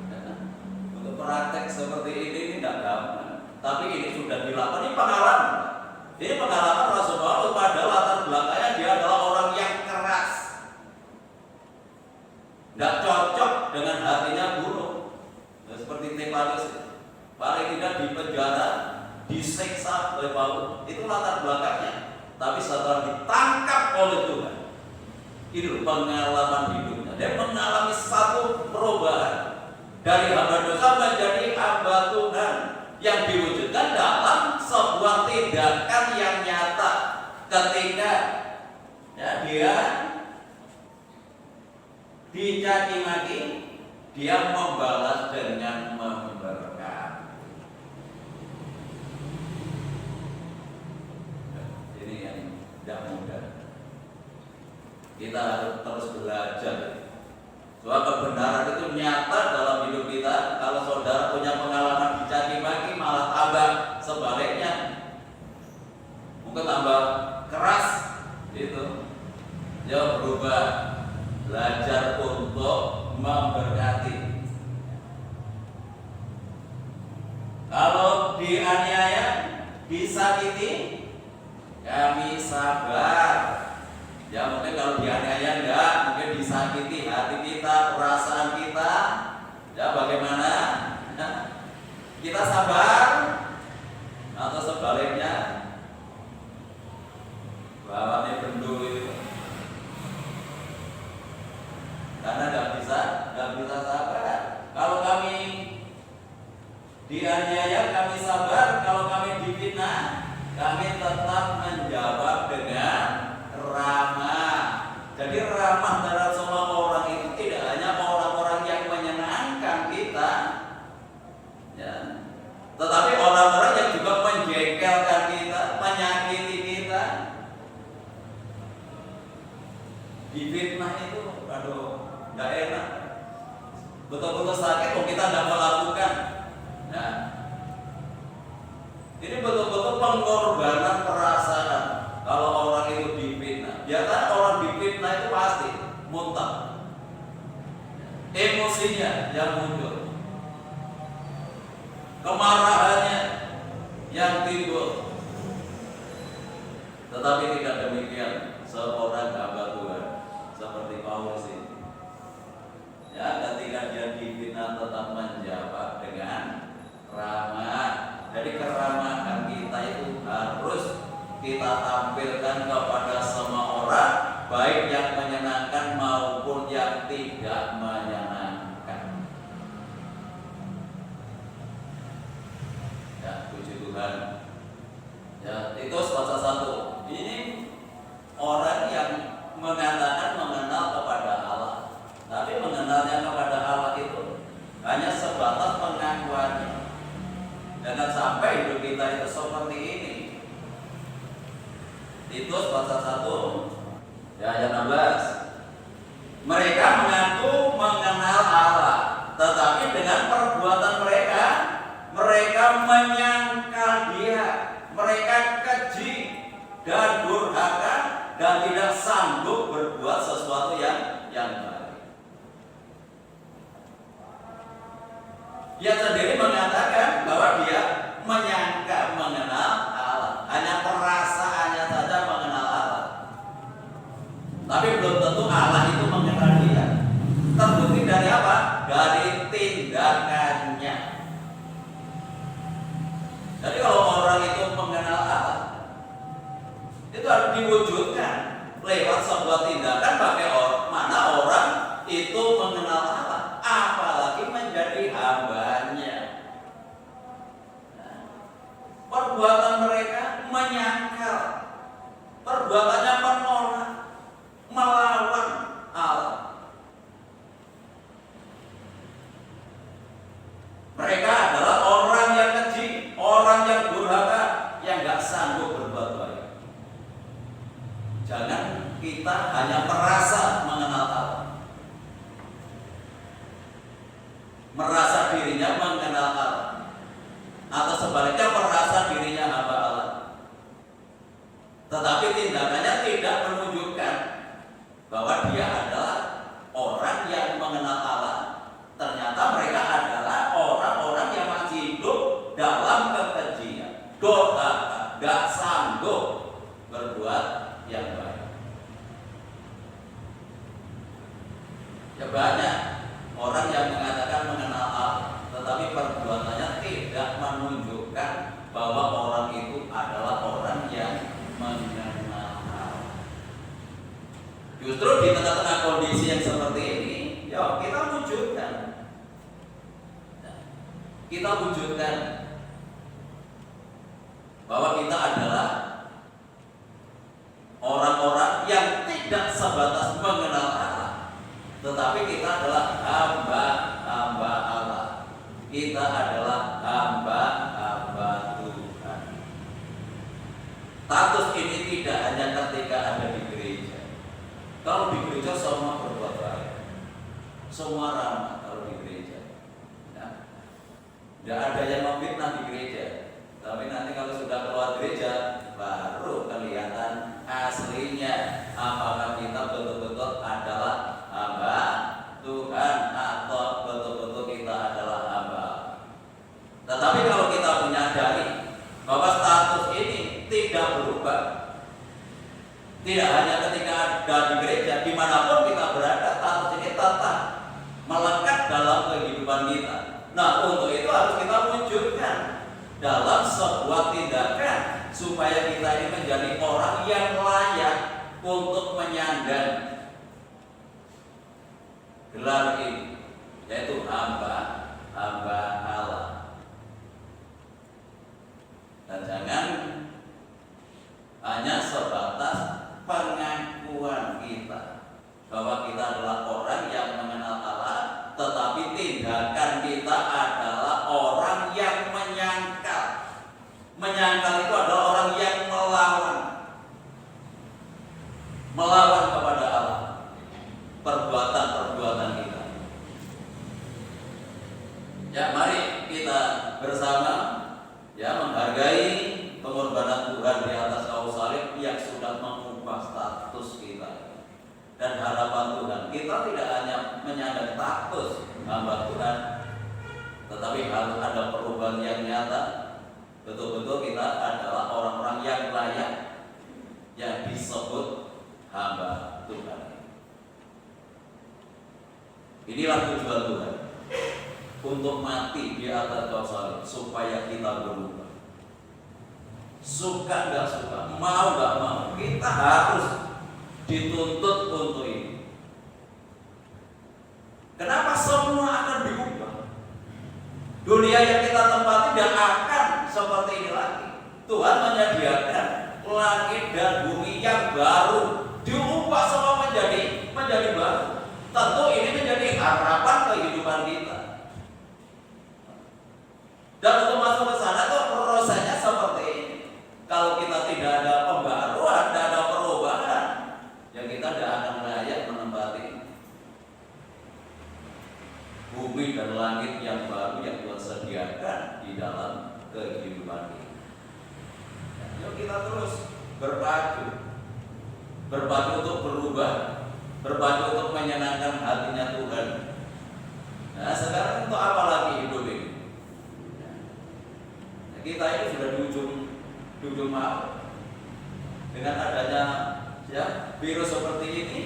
Ya, untuk praktek seperti ini tidak gampang. Tapi ini sudah dilakukan. Ini pengalaman. Ini pengalaman Rasul Paulus, pada latar belakangnya dia adalah orang yang keras, tidak cocok dengan hatinya buruk. Nah, seperti Stefanus, paling tidak di penjara, disiksa oleh Paulus. Itu latar belakangnya. Tapi setelah ditangkap oleh Tuhan, itu pengalaman hidupnya. Dia mengalami satu perubahan dari hamba dosa menjadi hamba Tuhan, yang diwujudkan dalam sebuah tindakan yang nyata. Ketika ya, dia dicaci maki, dia membalas dengan memberkati. Ini yang tidak mudah. Kita harus terus belajar. Soal kebenaran itu nyata dalam hidup kita. Kalau saudara punya pengalaman dicaci maki, malah tambah sebaliknya, mungkin tambah keras, gitu. Ya, berubah, belajar untuk memberkati. Kalau dianiaya, disakiti, kami sabar. Ya, mungkin kalau dianiaya enggak, mungkin disakiti hati kita, perasaan kita. Ya, bagaimana? Kita sabar, atau sebaliknya bawahnya bendul itu. Karena nggak bisa sabar. Kalau kami dianiaya, kami sabar. Kalau kami difitnah, kami tetap menjawab Difitnah itu, aduh, nggak enak. Betul-betul sakit kok kita nggak melakukan. Nah, ini betul-betul pengorbanan perasaan. Kalau orang itu difitnah, biasanya orang difitnah itu pasti muntah, emosinya yang muncul, kemarahannya yang timbul. Tetapi tidak demikian seorang hamba Tuhan seperti Paulus ini. Ya, ketika dia difitnah tetap menjawab dengan ramah. Jadi keramahan kita itu harus kita tampilkan kepada semua orang, baik yang menyenangkan maupun yang tidak menyenangkan. Ya, puji Tuhan. Ya, itu pasal 1. Ini orang yang mengatakan mengenal kepada Allah, tapi mengenalnya kepada Allah itu hanya sebatas pengakuannya. Jangan sampai hidup kita itu seperti ini. Titus pasal 1 ya, ayat 16. Mereka mengaku mengenal Allah, tetapi dengan perbuatan mereka, mereka menyangkal Dia. Mereka keji dan durhaka dan tidak sanggup berbuat sesuatu yang baik. Dia sendiri mengatakan bahwa dia menyangka mengenal Allah, hanya perasaannya saja mengenal Allah, tapi belum tentu Allah itu mengenal dia. Terbukti dari apa? Dari tindakannya. Jadi kalau orang itu mengenal Allah, itu harus diwujudkan lewat sebuah tindakan. Bagaimana orang itu mengenal Allah, apalagi menjadi hambanya. Nah, perbuatan mereka menyangkal, perbuatannya menolak, melawan Allah. Mereka adalah orang yang keji, orang yang durhaka, yang gak sanggup berbuat baik. Jangan kita hanya merasa mengenal Allah, merasa dirinya mengenal Allah, atau sebaliknya merasa dirinya hamba Allah, tetapi tindakannya tidak menunjukkan bahwa dia adalah orang yang mengenal Allah. Ternyata mereka adalah orang-orang yang masih hidup dalam kekejian, durhaka, gak sanggup berbuat yang baik. Ya, banyak orang yang mengatakan mengenal Allah, tetapi perbuatannya tidak menunjukkan bahwa orang itu adalah orang yang mengenal Allah. Justru di tengah-tengah kondisi yang seperti ini, ya kita wujudkan. Kita wujudkan bahwa kita adalah orang-orang yang tidak sebatas mengenal Allah, tetapi kita adalah hamba-hamba Allah. Kita adalah hamba-hamba Tuhan. Status ini tidak hanya ketika ada di gereja. Kalau di gereja semua berbuat baik, semua ramah. Kalau di gereja, tidak ada yang memfitnah di gereja. Tapi nanti kalau sudah keluar gereja, baru kelihatan aslinya, apakah kita betul-betul adalah hamba Tuhan atau betul-betul kita adalah hamba. Tetapi kalau kita menyadari bahwa status ini tidak berubah, tidak hanya ketika ada di gereja, dimanapun kita berada, status ini tetap melekat dalam kehidupan kita. Nah, untuk itu harus kita wujudkan dalam sebuah tindakan supaya kita ini menjadi orang yang layak untuk menyandang gelar ini, yaitu hamba Allah. Dan jangan hanya sebatas pengakuan kita bahwa kita adalah orang yang mengenal Allah, tetapi tindakan kita adalah orang yang menyangkal. Menyangkal itu adalah orang yang melawan kepada Allah. dan harapan Tuhan. Kita tidak hanya menyandang status hamba Tuhan, tetapi harus ada perubahan yang nyata. Betul-betul kita adalah orang-orang yang layak yang disebut hamba Tuhan. Inilah tujuan Tuhan, untuk mati di atas kayu salib supaya kita berubah. Suka nggak suka, mau nggak mau, kita harus dituntut untuk ini. Kenapa semua akan diubah? Dunia yang kita tempati tidak akan seperti ini lagi. Tuhan menyediakan langit dan bumi yang baru, diubah semua menjadi baru. Tentu ini menjadi harapan kehidupan kita. Dan untuk masuk ke sana tuh prosesnya seperti ini. Kalau kita tidak ada pembaruan, tidak ada perubahan, ya kita tidak akan layak menempati bumi dan langit yang baru yang Tuhan sediakan di dalam kehidupan kita. Yuk kita terus berpacu untuk berubah, berpacu untuk menyenangkan hatinya Tuhan. Nah sekarang untuk apa lagi hidup ini? Kita ini sudah di ujung maut. Dengan adanya virus seperti ini,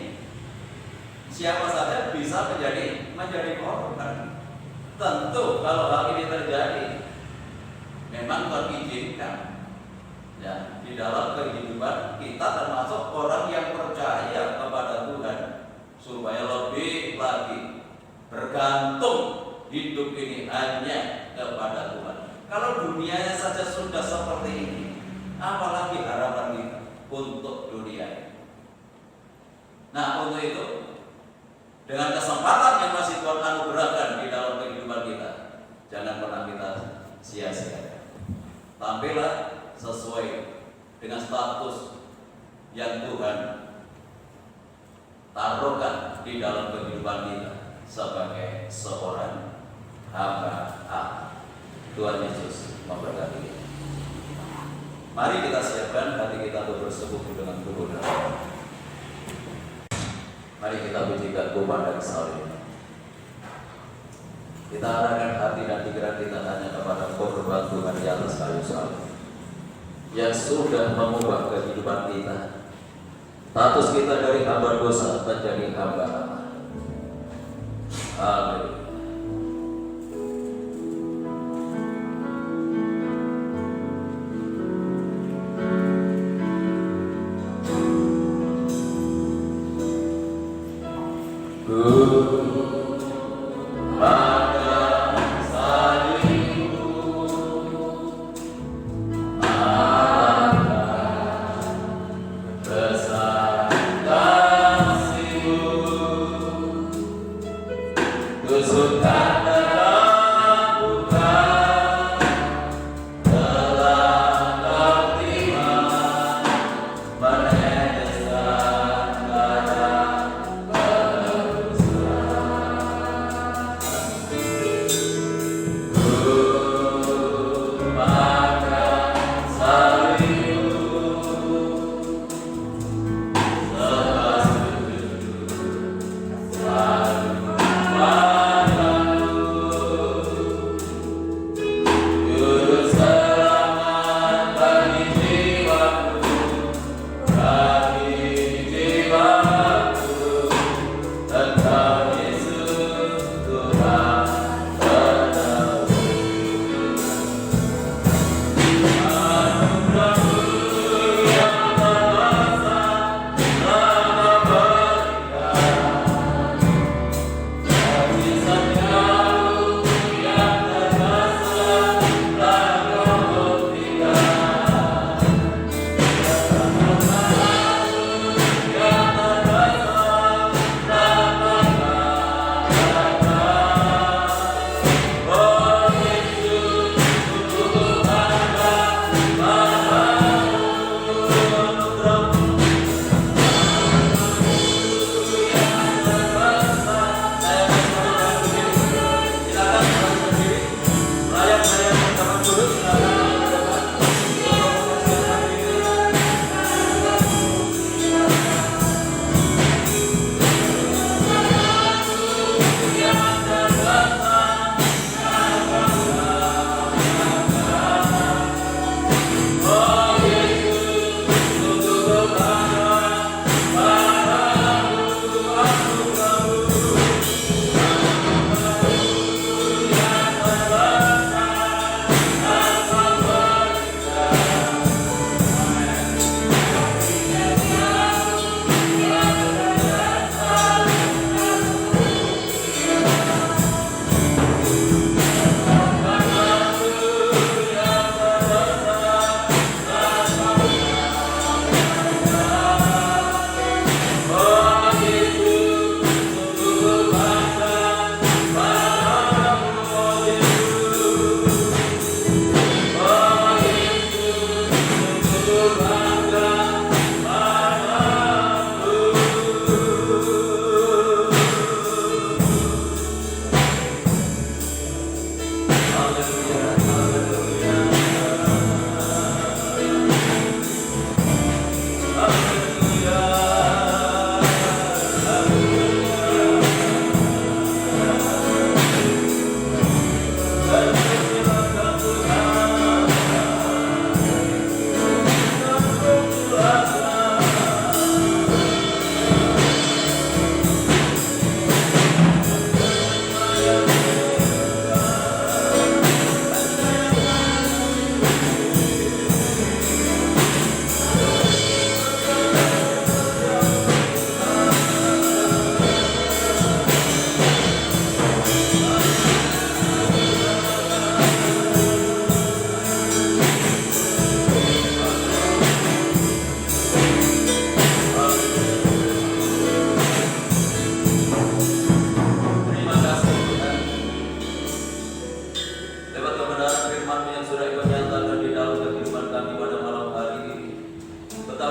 siapa saja bisa menjadi korban. Tentu kalau hal ini terjadi, memang Tuhan izinkan di dalam kehidupan kita, termasuk orang yang percaya kepada Tuhan, supaya lebih lagi bergantung hidup ini hanya kepada Tuhan. Kalau dunianya saja sudah seperti ini, apalagi harapan kita untuk dunia ini. Nah untuk itu, dengan kesempatan yang masih Tuhan anugerahkan di dalam kehidupan kita, jangan pernah kita sia-siakan. Tampillah sesuai dengan status yang Tuhan taruhkan di dalam kehidupan kita sebagai seorang hamba Allah. Tuhan Yesus memberkati kita. Mari kita siapkan hati kita untuk bersekutu dengan Tuhan. Mari kita pujikan Tuhan dan salib. Kita arahkan hati dan pikiran kita hanya kepada korban Tuhan di atas kayu salib yang sudah mengubah kehidupan kita. Status kita dari hamba dosa menjadi hamba Allah. Amin.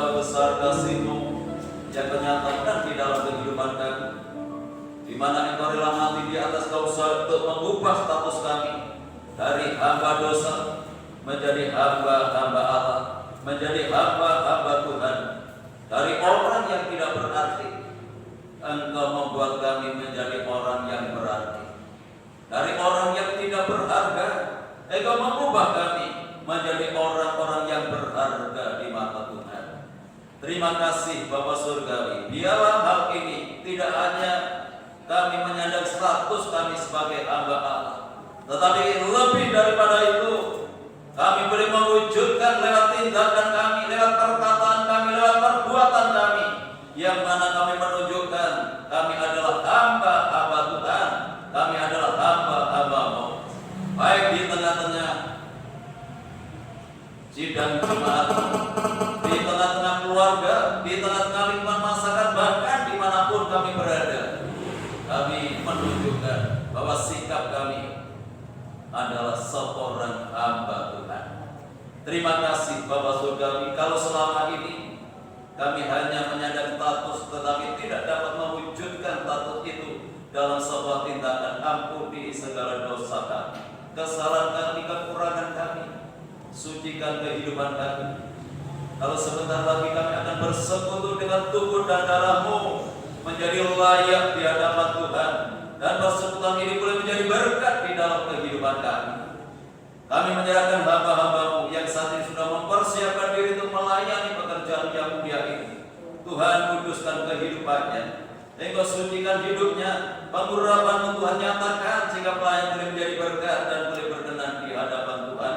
betapa besar kasih-Mu yang Kau nyatakan di dalam kehidupan kami, di mana Engkau rela mati di atas kayu salib untuk mengubah status kami dari hamba dosa menjadi hamba-hamba Allah, menjadi hamba-hamba Tuhan. Dari orang yang tidak berarti, Engkau membuat kami menjadi orang yang berarti. Dari orang yang tidak berharga, Engkau mengubah kami menjadi orang-orang yang berharga di mata Tuhan. Terima kasih Bapa Surgawi. Biarlah hal ini tidak hanya kami menyandang status kami sebagai hamba Allah, tetapi lebih daripada itu, kami boleh mewujudkan lewat tindakan kami, lewat perkataan kami, lewat perbuatan kami, yang mana kami menunjukkan kami adalah hamba-hamba Tuhan, kami adalah hamba-hamba-Mu. Baik di tengah-tengah sidang jemaat, di tengah-tengah keluarga, di tengah-tengah lingkungan masyarakat, bahkan dimanapun kami berada, kami menunjukkan bahwa sikap kami adalah seorang hamba Tuhan. Terima kasih Bapa Surgawi, kalau selama ini kami hanya menyandang status tetapi tidak dapat mewujudkan status itu dalam sebuah tindakan. Ampuni segala dosa kami, kesalahan kami, kekurangan kami, sucikan kehidupan kami. Kalau sebentar lagi kami akan bersekutu dengan tubuh dan darah-Mu, menjadi layak di hadapan Tuhan, dan persekutuan ini boleh menjadi berkat di dalam kehidupan kami. Kami menyerahkan hamba-hamba-Mu yang saat ini sudah mempersiapkan diri untuk melayani pekerjaan yang mulia ini. Tuhan, kuduskan kehidupannya, Engkau sucikan hidupnya, pengurapan-Mu Tuhan nyatakan sehingga pelayan boleh menjadi berkat dan boleh berkenan di hadapan Tuhan.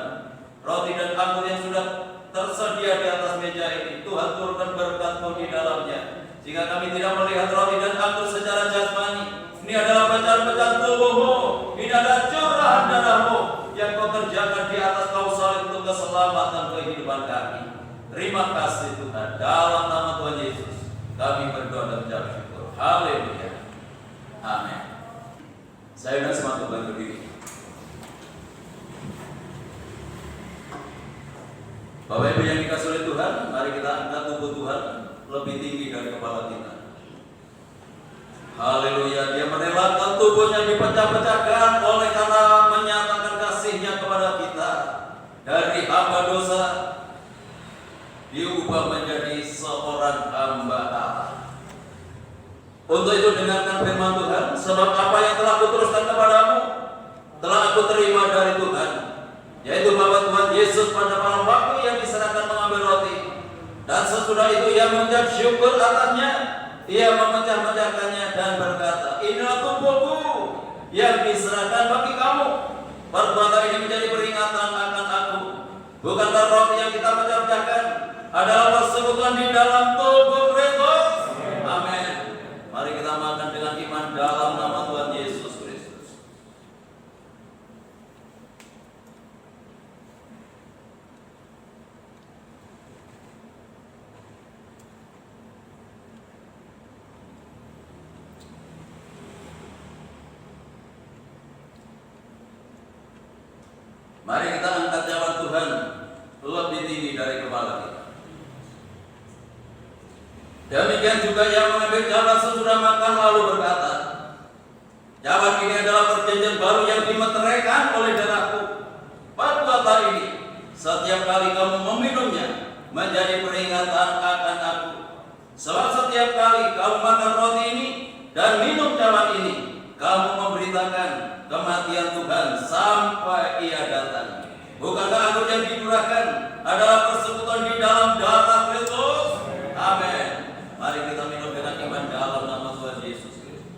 Roti dan anggur yang sudah tersedia di atas meja ini, Tuhan turunkan berkat-Mu di dalamnya, sehingga kami tidak melihat roti dan anggur secara jasmani. Ini adalah pecahan-pecahan tubuh-Mu, ini adalah curahan darah-Mu yang Kau kerjakan di atas kayu salib untuk keselamatan kehidupan kami. Terima kasih Tuhan, dalam nama Tuhan Yesus kami berdoa dan mengucap syukur. Haleluya. Amin. Saya dan semua Tuhan berdiri. Bapak Ibu yang dikasihi oleh Tuhan, mari kita angkat tubuh Tuhan lebih tinggi dari kepala kita. Haleluya. Dia merelakan tubuhnya dipecah-pecahkan oleh karena menyatakan kasih-Nya kepada kita. Dari hamba dosa diubah menjadi seorang hamba Allah. Untuk itu dengarkan firman Tuhan, sebab apa yang telah kuteruskan kepadamu telah aku terima dari Tuhan, yaitu bahwa Tuhan Yesus pada malam waktu yang diserahkan mengambil roti, dan sesudah itu Ia mengucap syukur atasnya, Ia memecah-mecahkannya dan berkata, inilah tubuhku yang diserahkan bagi kamu. Perbuatan ini menjadi peringatan akan aku. Bukankah roti yang kita pecah-pecahkan adalah persekutuan di dalam tubuh Kristus? Amin. Mari kita makan dengan iman dalam nama Tuhan Yesus Kristus. Mari kita angkat nyawa Tuhan lebih tinggi dari kepala kita. Demikian juga Ia mengambil cawan sesudah makan lalu berkata, cawan ini adalah perjanjian baru yang dimeteraikan oleh darahku. Perbuatlah ini setiap kali kamu meminumnya menjadi peringatan akan aku. Sebab setiap kali kamu makan roti ini dan minum cawan ini, kamu memberitakan kematian Tuhan sampai Ia datang. Bukankah anggur yang dicurahkan adalah persekutuan di dalam darah Kristus? Amin. Mari kita minum dengan iman dalam nama Tuhan Yesus Kristus.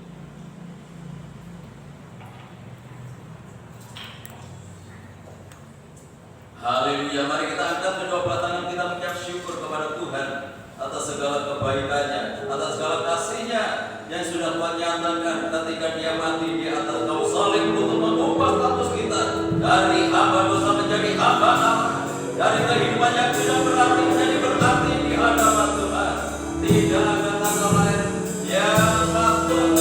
Haleluya. Mari kita angkat kedua belah tangan kita mengucap syukur kepada Tuhan atas segala kebaikan-Nya, atas segala kasih-Nya yang sudah Tuhan nyatakan ketika Dia mati di atas kayu salib untuk mengubah status kita dari hamba dosa menjadi hamba Allah, dari kehidupan yang tidak berarti menjadi berarti di hadapan Tuhan. Tidak ada kata lain yang patut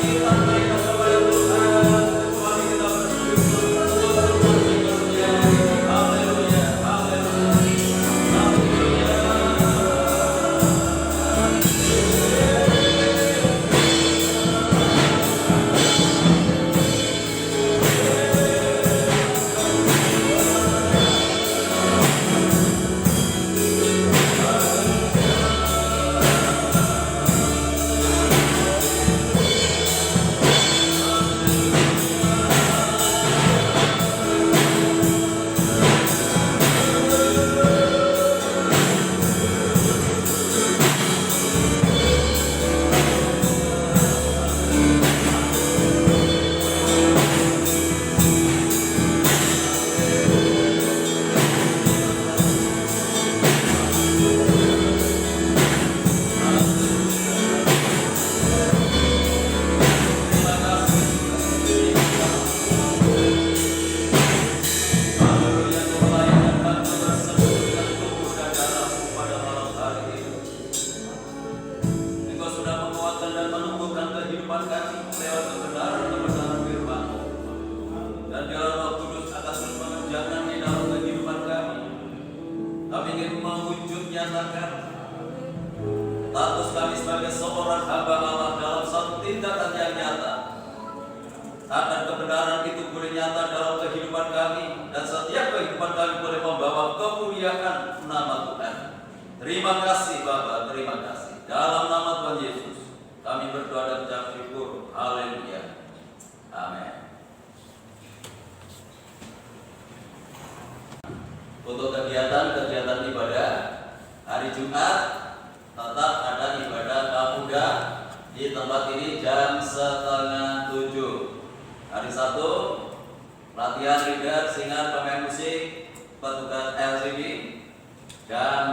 kita naikkan kepada Tuhan kecuali kita bersyukur untuk bersyukurnya. Haleluya, haleluya, haleluya. seorang hamba Allah dalam satu tindakan yang nyata, akan kebenaran itu boleh nyata dalam kehidupan kami, dan setiap kehidupan kami boleh membawa kemuliaan nama Tuhan. Terima kasih Bapa, terima kasih. Dalam nama Tuhan Yesus kami berdoa dan ucap syukur. Haleluya. Amin. Untuk kegiatan ibadah hari Jumat tetap ada ibadah pemuda di tempat ini jam 6:30. Hari Sabtu latihan leader, singer, pemain musik, petugas LCD jam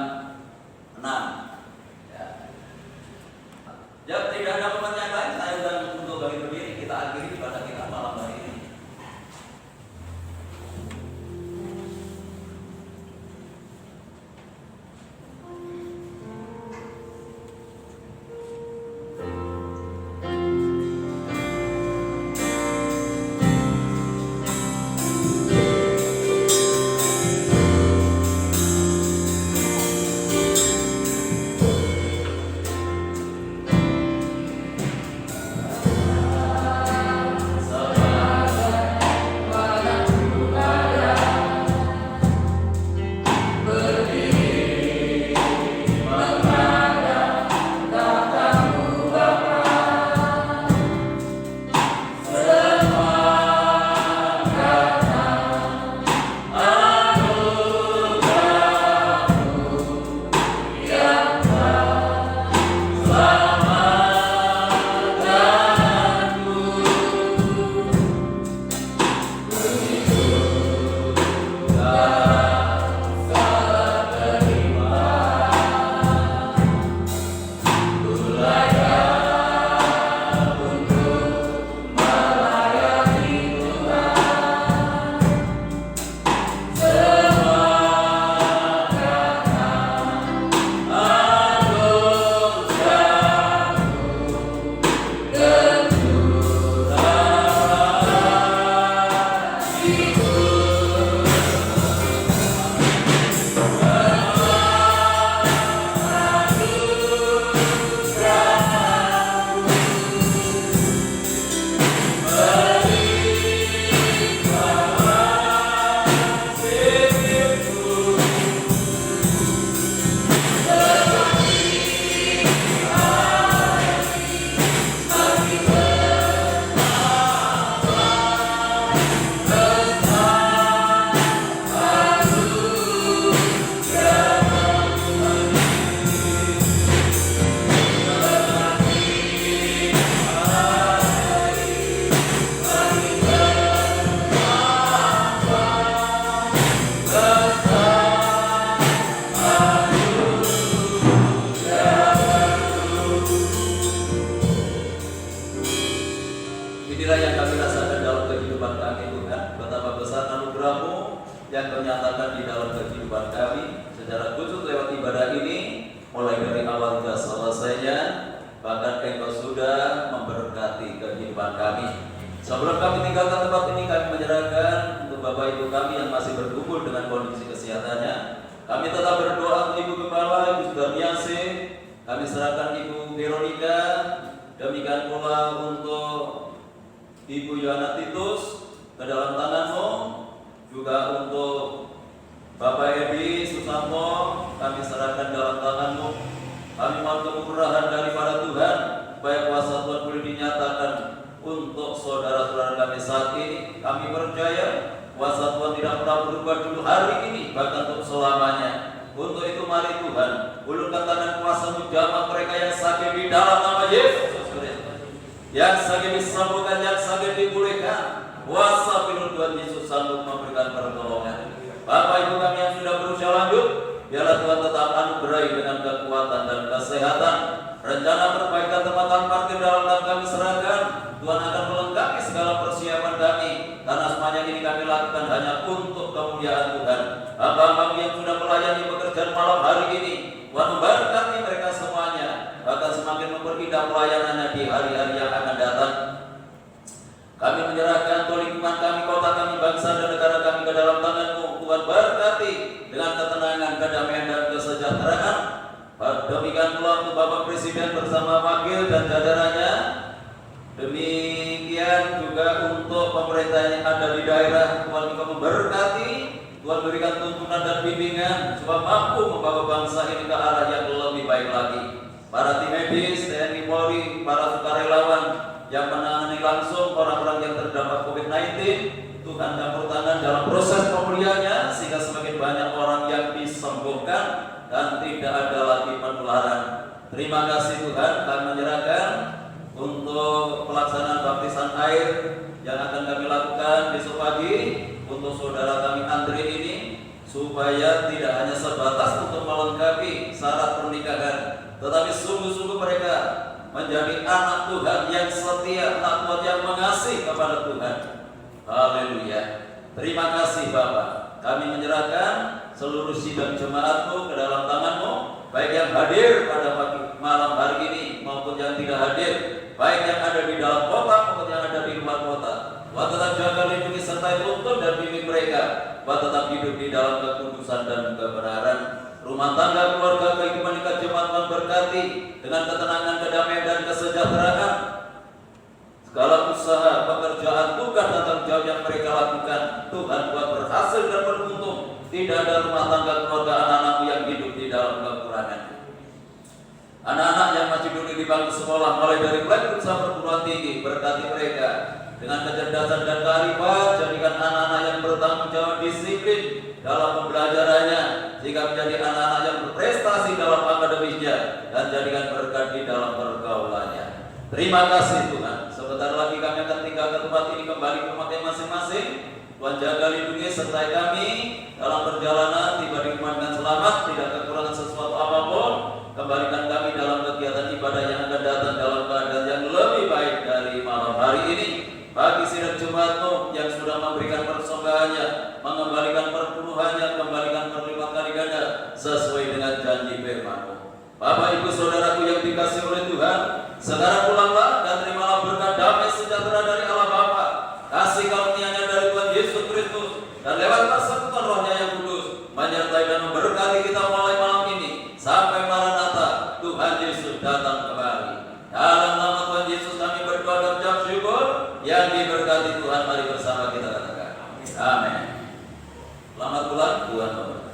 6. Ya, tidak ada pemain yang lain. Saya undang untuk berdiri, kita akhiri ibadah kita malam hari ini. Inilah yang kami rasakan dalam kehidupan kami Tuhan. Betapa besar anugerah-Mu yang Kau nyatakan di dalam kehidupan kami secara khusus lewat ibadah ini, mulai dari awal hingga selesainya. Bahkan Engkau sudah memberkati kehidupan kami. Sebelum kami tinggalkan tempat ini, kami menyerahkan untuk Bapak Ibu kami yang masih berkumpul dengan kondisi kesehatannya. Kami tetap berdoa untuk Ibu Kepala, Ibu Sudarmiasi. Kami serahkan Ibu Veronica. Demikian pula untuk Ibu Yohana Titus ke dalam tangan-Mu, juga untuk Bapak Edi Susanto kami serahkan dalam tangan-Mu. Kami mohon kemurahan daripada Tuhan supaya kuasa Tuhan boleh dinyatakan untuk saudara-saudara kami saat ini. Kami percaya kuasa Tuhan tidak pernah berubah dulu hari ini, bahkan untuk selamanya. Untuk itu mari Tuhan ulurkan tangan kuasa-Mu, jamah mereka yang sakit di dalam nama Yesus. Yang sakit disembuhkan, yang sakit dipulihkan. Kuasa firman Tuhan Yesus sanggup memberikan pertolongan. Bapak Ibu kami yang sudah berusia lanjut, biarlah Tuhan tetap anugerahi dengan kekuatan dan kesehatan. Rencana perbaikan tempat parkir dalam tangan kami serahkan. Tuhan akan melengkapi segala persiapan kami, karena semuanya ini kami lakukan hanya untuk kemuliaan Tuhan. Hamba-Hamba yang sudah melayani pekerjaan malam hari ini, Tuhan memberkati mereka semuanya, bahkan semakin memperindah pelayanannya di hari-hari yang akan datang. Kami menyerahkan lingkungan kami, kota kami, bangsa dan negara kami ke dalam tangan-Mu. Tuhan berkati dengan ketenangan, kedamaian dan kesejahteraan. Demikian pula untuk Bapak Presiden bersama wakil dan jajarannya. Demikian juga untuk pemerintah yang ada di daerah, Tuhan juga memberkati, Tuhan berikan tuntunan dan bimbingan supaya mampu membawa bangsa ini ke arah yang lebih baik lagi. Para tim medis, TNI Polri, para sukarelawan yang menangani langsung orang-orang yang terdampak COVID-19, Tuhan campur tangan dalam proses pemulihannya sehingga semakin banyak orang yang disembuhkan dan tidak ada lagi penularan. Terima kasih Tuhan, kami menyerahkan untuk pelaksanaan baptisan air yang akan kami lakukan besok pagi untuk saudara kami Andre ini, supaya tidak hanya sebatas untuk melengkapi syarat pernikahan, tetapi sungguh-sungguh mereka menjadi anak Tuhan yang setia, anak Tuhan yang mengasihi kepada Tuhan. Haleluya. Terima kasih Bapak. Kami menyerahkan seluruh sidang jemaatmu ke dalam tanganmu, baik yang hadir pada malam hari ini maupun yang tidak hadir, baik yang ada di dalam kota maupun yang ada di luar kota. Tuhan tetap jaga, lindungi, sertai, tuntun dan bimbing mereka. Tuhan tetap hidup di dalam kekudusan dan kebenaran. Rumah tangga, keluarga, kehidupan nikah jemaat Tuhan berkati dengan ketenangan, kedamaian dan kesejahteraan. Segala usaha, pekerjaan, tugas dan tanggung jawab yang mereka lakukan, Tuhan buat berhasil dan beruntung. Tidak ada rumah tangga, keluarga, anak-anakmu yang hidup di dalam kekurangan. Anak-anak yang masih duduk di bangku sekolah, mulai dari playgroup sampai perguruan tinggi, berkati mereka dengan kecerdasan dan kearifan. Jadikan anak-anak yang bertanggung jawab, disiplin dalam pembelajarannya, sehingga menjadi anak-anak yang berprestasi dalam akademisnya, dan jadikan berkat di dalam pergaulannya. Terima kasih Tuhan. Sebentar lagi kami akan tinggal ke tempat ini, kembali ke rumah masing-masing. Tuhan jaga, lindungi, sertai kami dalam perjalanan, tiba di rumah dengan selamat, tidak kekurangan sesuatu apapun. Kembalikan kami dalam kegiatan ibadah yang akan datang dalam keadaan yang lebih baik dari malam hari ini. Bagi sidang Jumatmu yang sudah memberikan persembahannya, mengembalikan perpuluhannya, kembalikan berlipat kali ganda sesuai dengan janji firman-Mu. Bapak Ibu Saudaraku yang dikasihi oleh Tuhan, sekarang pulanglah dan terimalah berkat damai sejahtera dari Allah Bapa, kasih karunia-Nya dari Tuhan Yesus Kristus, dan lewat persekutuan Roh-Nya yang kudus menyertai dan memberkati kita mulai malam ini sampai Maranatha Tuhan Yesus datang kembali. Dalam nama Tuhan Yesus kami berdoa dan ucap syukur. Yang diberkati Tuhan, mari bersama kita katakan amin. Selamat pulang, Tuhan memberkati.